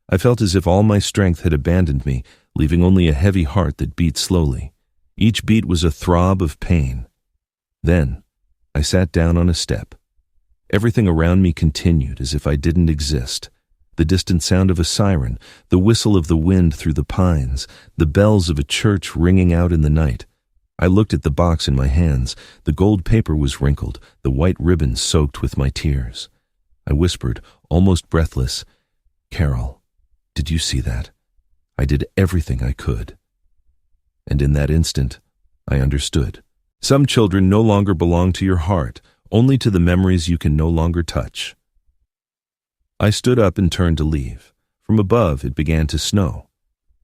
I felt as if all my strength had abandoned me, leaving only a heavy heart that beat slowly. Each beat was a throb of pain. Then, I sat down on a step. Everything around me continued as if I didn't exist. The distant sound of a siren, the whistle of the wind through the pines, the bells of a church ringing out in the night. I looked at the box in my hands. The gold paper was wrinkled, the white ribbon soaked with my tears. I whispered, almost breathless, "Carol, did you see that? I did everything I could." And in that instant, I understood. Some children no longer belong to your heart, only to the memories you can no longer touch. I stood up and turned to leave. From above, it began to snow.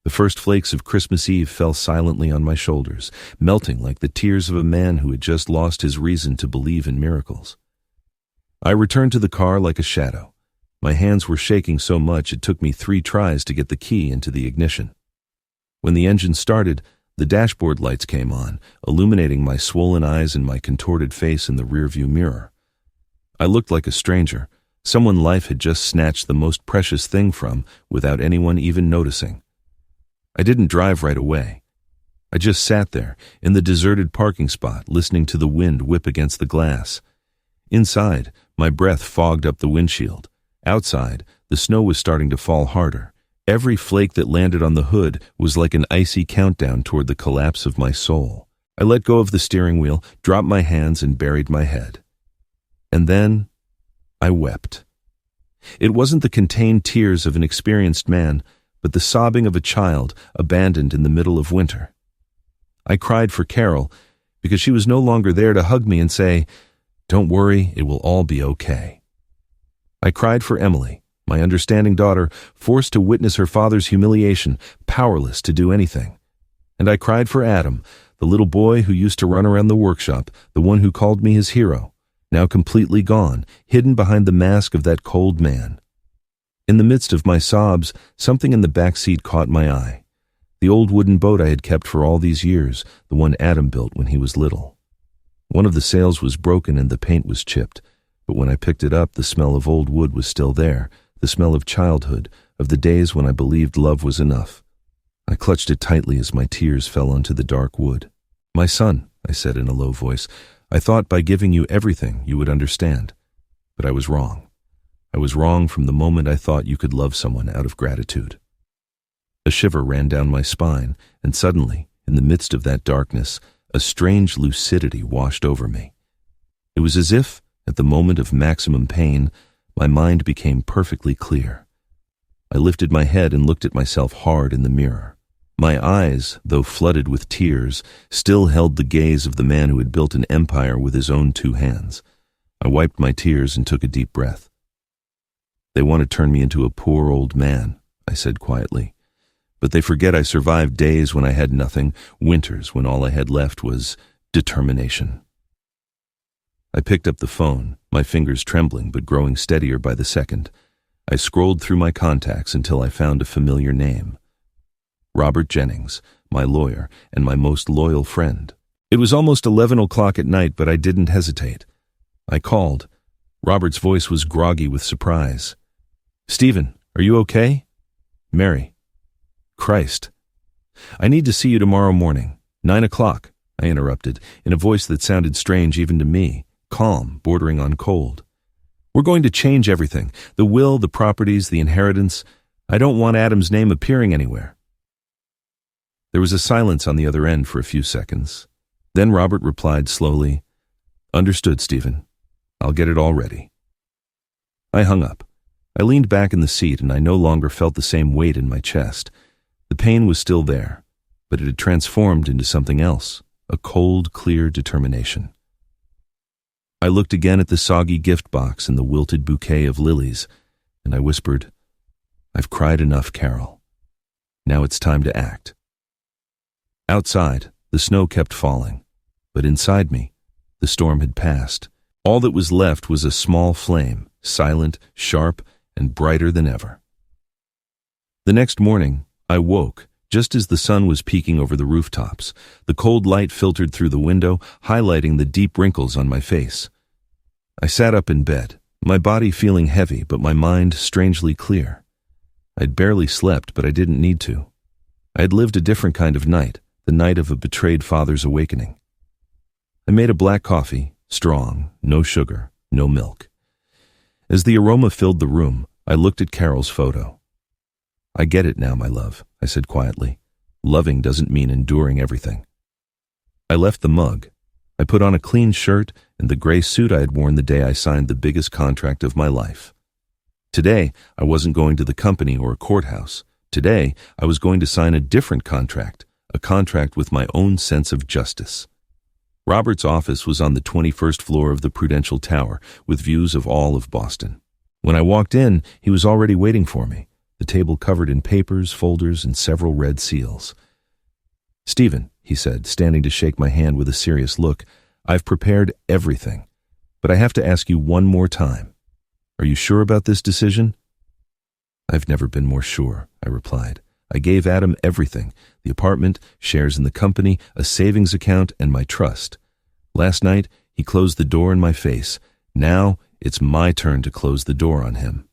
The first flakes of Christmas Eve fell silently on my shoulders, melting like the tears of a man who had just lost his reason to believe in miracles. I returned to the car like a shadow. My hands were shaking so much it took me 3 tries to get the key into the ignition. When the engine started, the dashboard lights came on, illuminating my swollen eyes and my contorted face in the rearview mirror. I looked like a stranger, someone life had just snatched the most precious thing from without anyone even noticing. I didn't drive right away. I just sat there, in the deserted parking spot, listening to the wind whip against the glass. Inside, my breath fogged up the windshield. Outside, the snow was starting to fall harder. Every flake that landed on the hood was like an icy countdown toward the collapse of my soul. I let go of the steering wheel, dropped my hands, and buried my head. And then, I wept. It wasn't the contained tears of an experienced man, but the sobbing of a child abandoned in the middle of winter. I cried for Carol because she was no longer there to hug me and say, "Don't worry, it will all be okay." I cried for Emily, my understanding daughter, forced to witness her father's humiliation, powerless to do anything. And I cried for Adam, the little boy who used to run around the workshop, the one who called me his hero, now completely gone, hidden behind the mask of that cold man. In the midst of my sobs, something in the back seat caught my eye. The old wooden boat I had kept for all these years, the one Adam built when he was little. One of the sails was broken and the paint was chipped, but when I picked it up, the smell of old wood was still there, the smell of childhood, of the days when I believed love was enough. I clutched it tightly as my tears fell onto the dark wood. "My son," I said in a low voice, "I thought by giving you everything you would understand. But I was wrong. I was wrong from the moment I thought you could love someone out of gratitude." A shiver ran down my spine, and suddenly, in the midst of that darkness, a strange lucidity washed over me. It was as if, at the moment of maximum pain, my mind became perfectly clear. I lifted my head and looked at myself hard in the mirror. My eyes, though flooded with tears, still held the gaze of the man who had built an empire with his own 2 hands. I wiped my tears and took a deep breath. "They want to turn me into a poor old man," I said quietly. "But they forget I survived days when I had nothing, winters when all I had left was determination." I picked up the phone, my fingers trembling but growing steadier by the second. I scrolled through my contacts until I found a familiar name. Robert Jennings, my lawyer and my most loyal friend. It was almost 11 o'clock at night, but I didn't hesitate. I called. Robert's voice was groggy with surprise. "Stephen, are you okay?" "Mary." "Christ. I need to see you tomorrow morning. 9 o'clock, I interrupted, in a voice that sounded strange even to me, calm, bordering on cold. "We're going to change everything, the will, the properties, the inheritance. I don't want Adam's name appearing anywhere." There was a silence on the other end for a few seconds. Then Robert replied slowly, "Understood, Stephen. I'll get it all ready." I hung up. I leaned back in the seat and I no longer felt the same weight in my chest. The pain was still there, but it had transformed into something else, a cold, clear determination. I looked again at the soggy gift box and the wilted bouquet of lilies, and I whispered, "I've cried enough, Carol. Now it's time to act." Outside, the snow kept falling, but inside me, the storm had passed. All that was left was a small flame, silent, sharp, and brighter than ever. The next morning, I woke just as the sun was peeking over the rooftops. The cold light filtered through the window, highlighting the deep wrinkles on my face. I sat up in bed, my body feeling heavy but my mind strangely clear. I'd barely slept, but I didn't need to. I had lived a different kind of night, the night of a betrayed father's awakening. I made a black coffee, strong, no sugar, no milk. As the aroma filled the room, I looked at Carol's photo. "I get it now, my love," I said quietly. "Loving doesn't mean enduring everything." I left the mug. I put on a clean shirt and the gray suit I had worn the day I signed the biggest contract of my life. Today, I wasn't going to the company or a courthouse. Today, I was going to sign a different contract, a contract with my own sense of justice. Robert's office was on the 21st floor of the Prudential Tower, with views of all of Boston. When I walked in, he was already waiting for me, the table covered in papers, folders, and several red seals. "Stephen," he said, standing to shake my hand with a serious look, "I've prepared everything, but I have to ask you one more time. Are you sure about this decision?" "I've never been more sure," I replied. "I gave Adam everything, the apartment, shares in the company, a savings account, and my trust. Last night, he closed the door in my face. Now, it's my turn to close the door on him."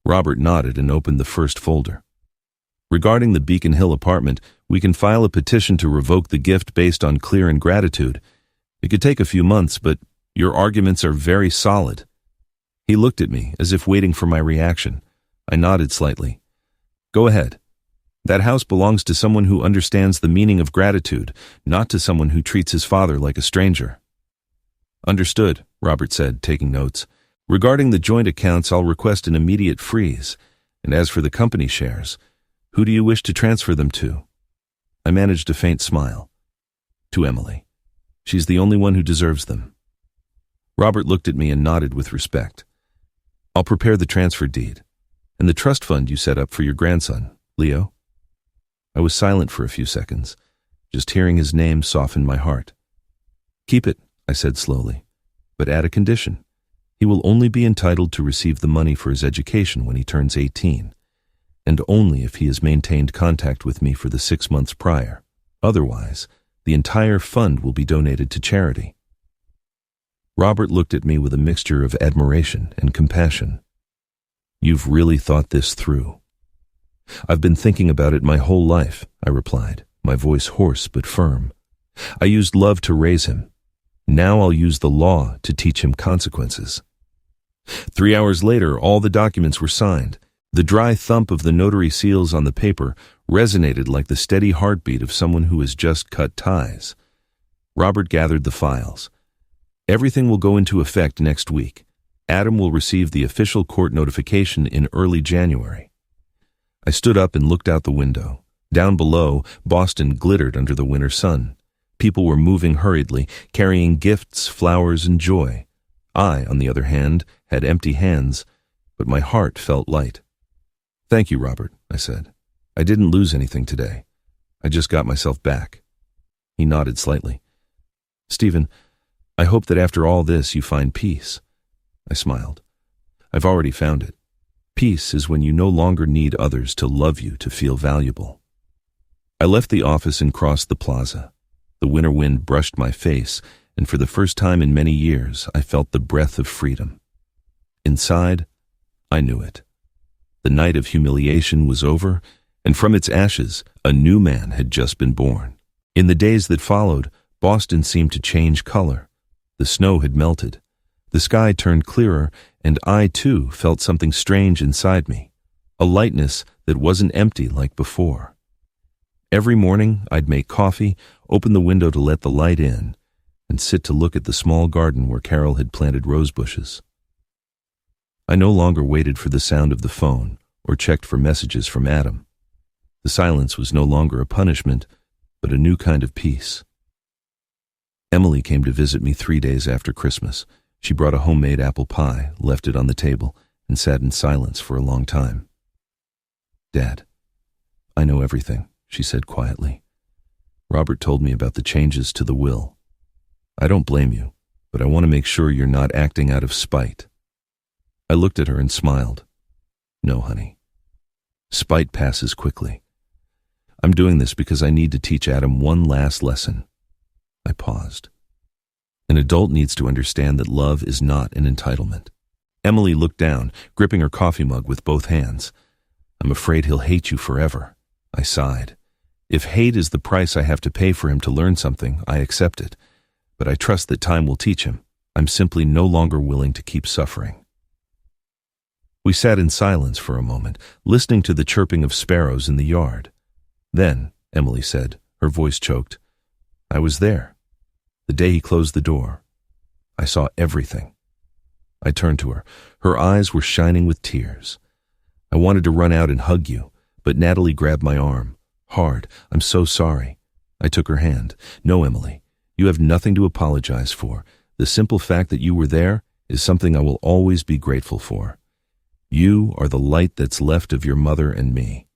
Robert nodded and opened the first folder. Regarding the Beacon Hill apartment, we can file a petition to revoke the gift based on clear ingratitude. It could take a few months, but your arguments are very solid. He looked at me, as if waiting for my reaction. I nodded slightly. Go ahead. That house belongs to someone who understands the meaning of gratitude, not to someone who treats his father like a stranger. Understood, Robert said, taking notes. Regarding the joint accounts, I'll request an immediate freeze. And as for the company shares, who do you wish to transfer them to? I managed a faint smile. To Emily. She's the only one who deserves them. Robert looked at me and nodded with respect. I'll prepare the transfer deed. And the trust fund you set up for your grandson, Leo? I was silent for a few seconds. Just hearing his name softened my heart. Keep it, I said slowly, but add a condition. He will only be entitled to receive the money for his education when he turns 18, and only if he has maintained contact with me for the 6 months prior. Otherwise, the entire fund will be donated to charity. Robert looked at me with a mixture of admiration and compassion. You've really thought this through. I've been thinking about it my whole life, I replied, my voice hoarse but firm. I used love to raise him. Now I'll use the law to teach him consequences. 3 hours later, all the documents were signed. The dry thump of the notary seals on the paper resonated like the steady heartbeat of someone who has just cut ties. Robert gathered the files. Everything will go into effect next week. Adam will receive the official court notification in early January. I stood up and looked out the window. Down below, Boston glittered under the winter sun. People were moving hurriedly, carrying gifts, flowers, and joy. I, on the other hand, had empty hands, but my heart felt light. Thank you, Robert, I said. I didn't lose anything today. I just got myself back. He nodded slightly. Stephen, I hope that after all this you find peace. I smiled. I've already found it. Peace is when you no longer need others to love you to feel valuable. I left the office and crossed the plaza. The winter wind brushed my face, and for the first time in many years, I felt the breath of freedom. Inside, I knew it. The night of humiliation was over, and from its ashes, a new man had just been born. In the days that followed, Boston seemed to change color. The snow had melted. The sky turned clearer, and I, too, felt something strange inside me, a lightness that wasn't empty like before. Every morning, I'd make coffee, open the window to let the light in, and sit to look at the small garden where Carol had planted rose bushes. I no longer waited for the sound of the phone or checked for messages from Adam. The silence was no longer a punishment, but a new kind of peace. Emily came to visit me 3 days after Christmas. She brought a homemade apple pie, left it on the table, and sat in silence for a long time. Dad, I know everything, she said quietly. Robert told me about the changes to the will. I don't blame you, but I want to make sure you're not acting out of spite. I looked at her and smiled. No, honey. Spite passes quickly. I'm doing this because I need to teach Adam one last lesson. I paused. An adult needs to understand that love is not an entitlement. Emily looked down, gripping her coffee mug with both hands. I'm afraid he'll hate you forever. I sighed. If hate is the price I have to pay for him to learn something, I accept it. But I trust that time will teach him. I'm simply no longer willing to keep suffering. We sat in silence for a moment, listening to the chirping of sparrows in the yard. Then, Emily said, her voice choked, I was there. The day he closed the door. I saw everything. I turned to her. Her eyes were shining with tears. I wanted to run out and hug you, but Natalie grabbed my arm. Hard. I'm so sorry. I took her hand. No, Emily, you have nothing to apologize for. The simple fact that you were there is something I will always be grateful for. You are the light that's left of your mother and me.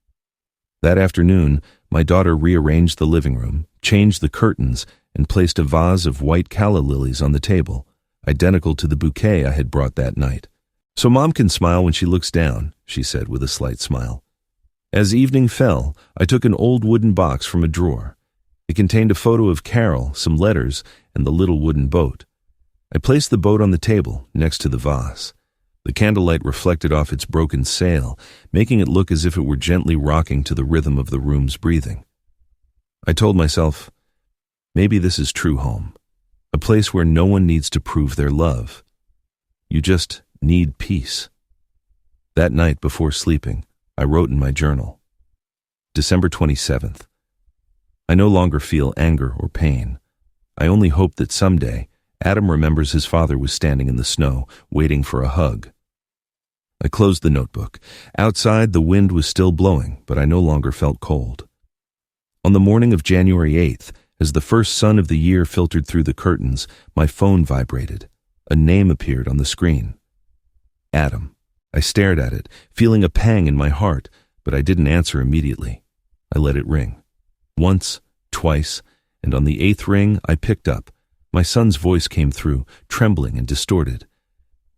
That afternoon, my daughter rearranged the living room, changed the curtains, and placed a vase of white calla lilies on the table, identical to the bouquet I had brought that night. So Mom can smile when she looks down, she said with a slight smile. As evening fell, I took an old wooden box from a drawer. It contained a photo of Carol, some letters, and the little wooden boat. I placed the boat on the table, next to the vase. The candlelight reflected off its broken sail, making it look as if it were gently rocking to the rhythm of the room's breathing. I told myself, maybe this is true home, a place where no one needs to prove their love. You just need peace. That night before sleeping, I wrote in my journal, December 27th. I no longer feel anger or pain. I only hope that someday Adam remembers his father was standing in the snow, waiting for a hug. I closed the notebook. Outside, the wind was still blowing, but I no longer felt cold. On the morning of January 8th, as the first sun of the year filtered through the curtains, my phone vibrated. A name appeared on the screen. Adam. I stared at it, feeling a pang in my heart, but I didn't answer immediately. I let it ring. Once, twice, and on the 8th ring, I picked up. My son's voice came through, trembling and distorted.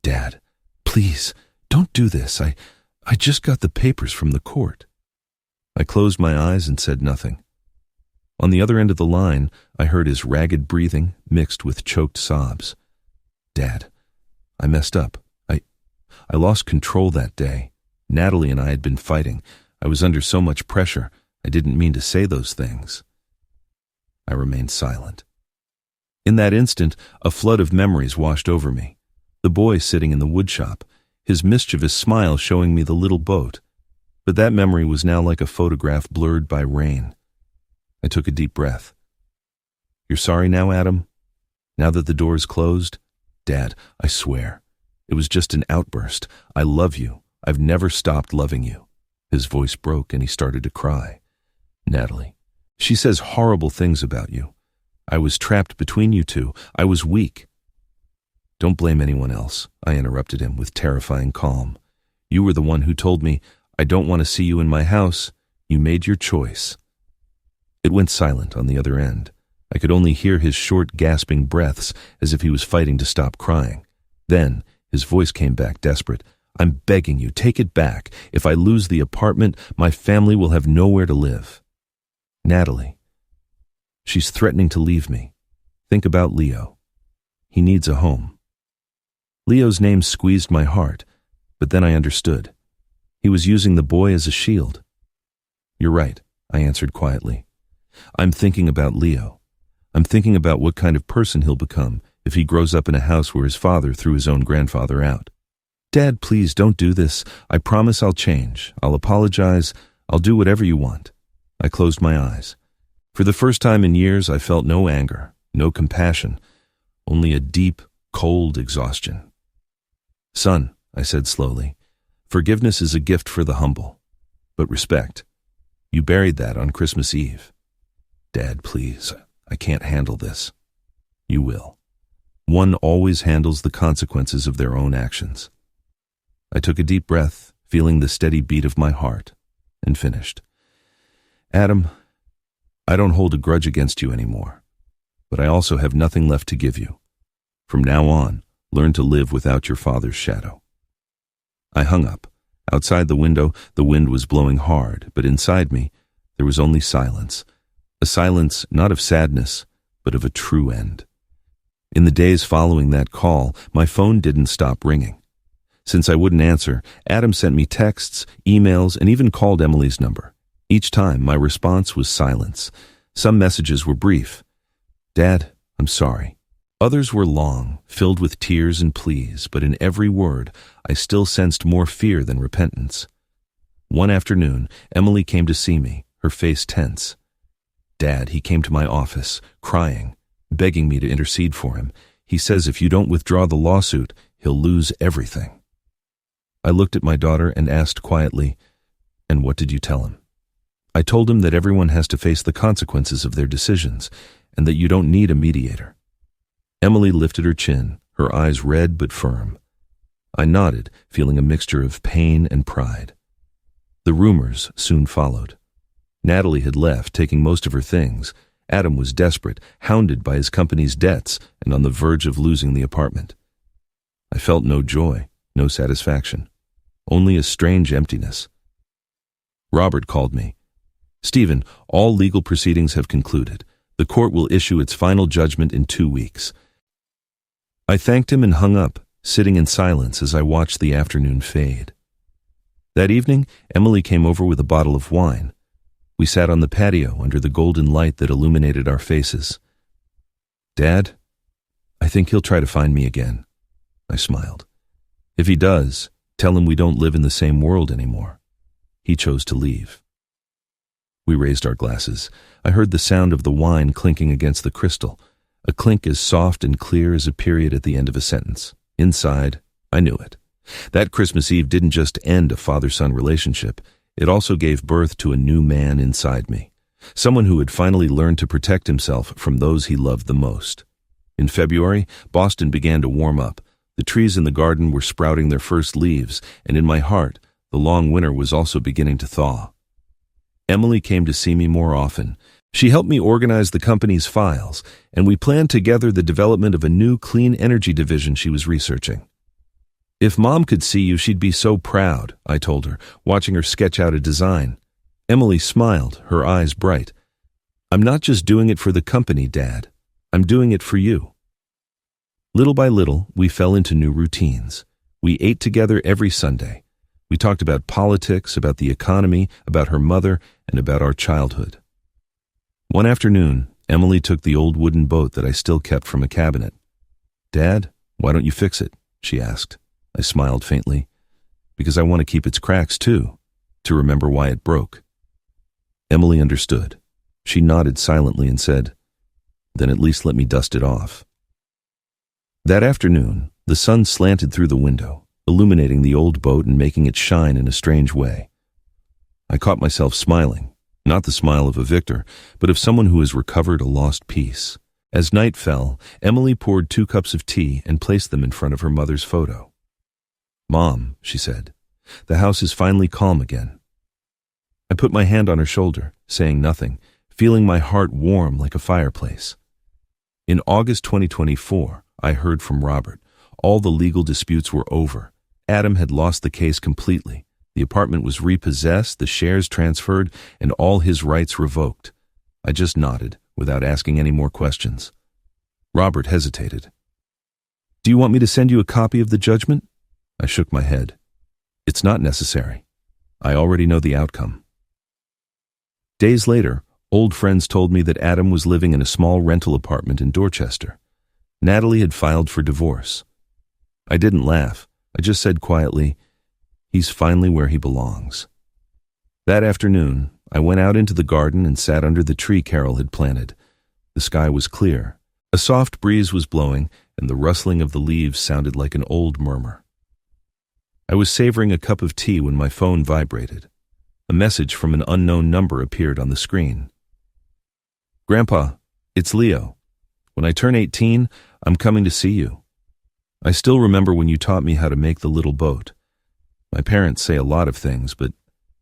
Dad, please, don't do this. I just got the papers from the court. I closed my eyes and said nothing. On the other end of the line, I heard his ragged breathing mixed with choked sobs. Dad, I messed up. I lost control that day. Natalie and I had been fighting. I was under so much pressure. I didn't mean to say those things. I remained silent. In that instant, a flood of memories washed over me. The boy sitting in the woodshop, his mischievous smile showing me the little boat. But that memory was now like a photograph blurred by rain. I took a deep breath. You're sorry now, Adam? Now that the door is closed? Dad, I swear. It was just an outburst. I love you. I've never stopped loving you. His voice broke and he started to cry. Natalie, she says horrible things about you. I was trapped between you two. I was weak. Don't blame anyone else, I interrupted him with terrifying calm. You were the one who told me, I don't want to see you in my house. You made your choice. It went silent on the other end. I could only hear his short, gasping breaths as if he was fighting to stop crying. Then, his voice came back desperate. I'm begging you, take it back. If I lose the apartment, my family will have nowhere to live. Natalie. She's threatening to leave me. Think about Leo. He needs a home. Leo's name squeezed my heart, but then I understood. He was using the boy as a shield. You're right, I answered quietly. I'm thinking about Leo. I'm thinking about what kind of person he'll become if he grows up in a house where his father threw his own grandfather out. Dad, please don't do this. I promise I'll change. I'll apologize. I'll do whatever you want. I closed my eyes. For the first time in years, I felt no anger, no compassion, only a deep, cold exhaustion. Son, I said slowly, forgiveness is a gift for the humble, but respect. You buried that on Christmas Eve. Dad, please, I can't handle this. You will. One always handles the consequences of their own actions. I took a deep breath, feeling the steady beat of my heart, and finished. Adam, I don't hold a grudge against you anymore, but I also have nothing left to give you. From now on, learn to live without your father's shadow. I hung up. Outside the window, the wind was blowing hard, but inside me, there was only silence. A silence not of sadness, but of a true end. In the days following that call, my phone didn't stop ringing. Since I wouldn't answer, Adam sent me texts, emails, and even called Emily's number. Each time, my response was silence. Some messages were brief. Dad, I'm sorry. Others were long, filled with tears and pleas, but in every word, I still sensed more fear than repentance. One afternoon, Emily came to see me, her face tense. Dad, he came to my office, crying, begging me to intercede for him. He says if you don't withdraw the lawsuit, he'll lose everything. I looked at my daughter and asked quietly, and what did you tell him? I told him that everyone has to face the consequences of their decisions, and that you don't need a mediator. Emily lifted her chin, her eyes red but firm. I nodded, feeling a mixture of pain and pride. The rumors soon followed. Natalie had left, taking most of her things. Adam was desperate, hounded by his company's debts, and on the verge of losing the apartment. I felt no joy, no satisfaction, only a strange emptiness. Robert called me. Stephen, all legal proceedings have concluded. The court will issue its final judgment in 2 weeks. I thanked him and hung up, sitting in silence as I watched the afternoon fade. That evening, Emily came over with a bottle of wine. We sat on the patio under the golden light that illuminated our faces. "Dad, I think he'll try to find me again," I smiled. "If he does, tell him we don't live in the same world anymore." He chose to leave. We raised our glasses. I heard the sound of the wine clinking against the crystal, a clink as soft and clear as a period at the end of a sentence. Inside, I knew it. That Christmas Eve didn't just end a father-son relationship, it also gave birth to a new man inside me, someone who had finally learned to protect himself from those he loved the most. In February, Boston began to warm up. The trees in the garden were sprouting their first leaves, and in my heart, the long winter was also beginning to thaw. Emily came to see me more often. She helped me organize the company's files, and we planned together the development of a new clean energy division she was researching. "If Mom could see you, she'd be so proud," I told her, watching her sketch out a design. Emily smiled, her eyes bright. "I'm not just doing it for the company, Dad. I'm doing it for you." Little by little, we fell into new routines. We ate together every Sunday. We talked about politics, about the economy, about her mother, and about our childhood. One afternoon, Emily took the old wooden boat that I still kept from a cabinet. "Dad, why don't you fix it?" she asked. I smiled faintly. "Because I want to keep its cracks too, to remember why it broke." Emily understood. She nodded silently and said, "Then at least let me dust it off." That afternoon, the sun slanted through the window, illuminating the old boat and making it shine in a strange way. I caught myself smiling, not the smile of a victor, but of someone who has recovered a lost piece. As night fell, Emily poured 2 cups of tea and placed them in front of her mother's photo. "Mom," she said, "the house is finally calm again." I put my hand on her shoulder, saying nothing, feeling my heart warm like a fireplace. In August 2024, I heard from Robert. All the legal disputes were over. Adam had lost the case completely. The apartment was repossessed, the shares transferred, and all his rights revoked. I just nodded, without asking any more questions. Robert hesitated. "Do you want me to send you a copy of the judgment?" I shook my head. "It's not necessary. I already know the outcome." Days later, old friends told me that Adam was living in a small rental apartment in Dorchester. Natalie had filed for divorce. I didn't laugh. I just said quietly, "He's finally where he belongs." That afternoon, I went out into the garden and sat under the tree Carol had planted. The sky was clear. A soft breeze was blowing, and the rustling of the leaves sounded like an old murmur. I was savoring a cup of tea when my phone vibrated. A message from an unknown number appeared on the screen. "Grandpa, it's Leo. When I turn 18, I'm coming to see you. I still remember when you taught me how to make the little boat. My parents say a lot of things, but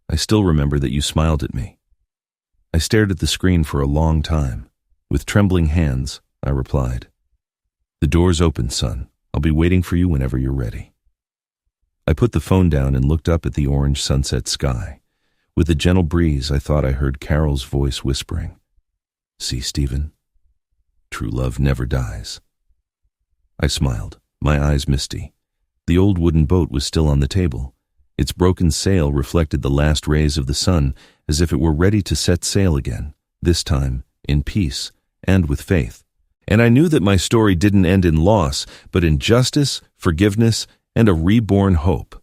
I still remember that you smiled at me." I stared at the screen for a long time. With trembling hands, I replied, "The door's open, son. I'll be waiting for you whenever you're ready." I put the phone down and looked up at the orange sunset sky. With a gentle breeze, I thought I heard Carol's voice whispering, "See, Stephen? True love never dies." I smiled, my eyes misty. The old wooden boat was still on the table. Its broken sail reflected the last rays of the sun as if it were ready to set sail again, this time in peace and with faith. And I knew that my story didn't end in loss, but in justice, forgiveness, and a reborn hope.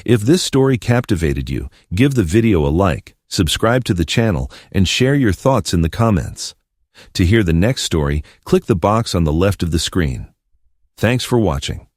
If this story captivated you, give the video a like, subscribe to the channel, and share your thoughts in the comments. To hear the next story, click the box on the left of the screen. Thanks for watching.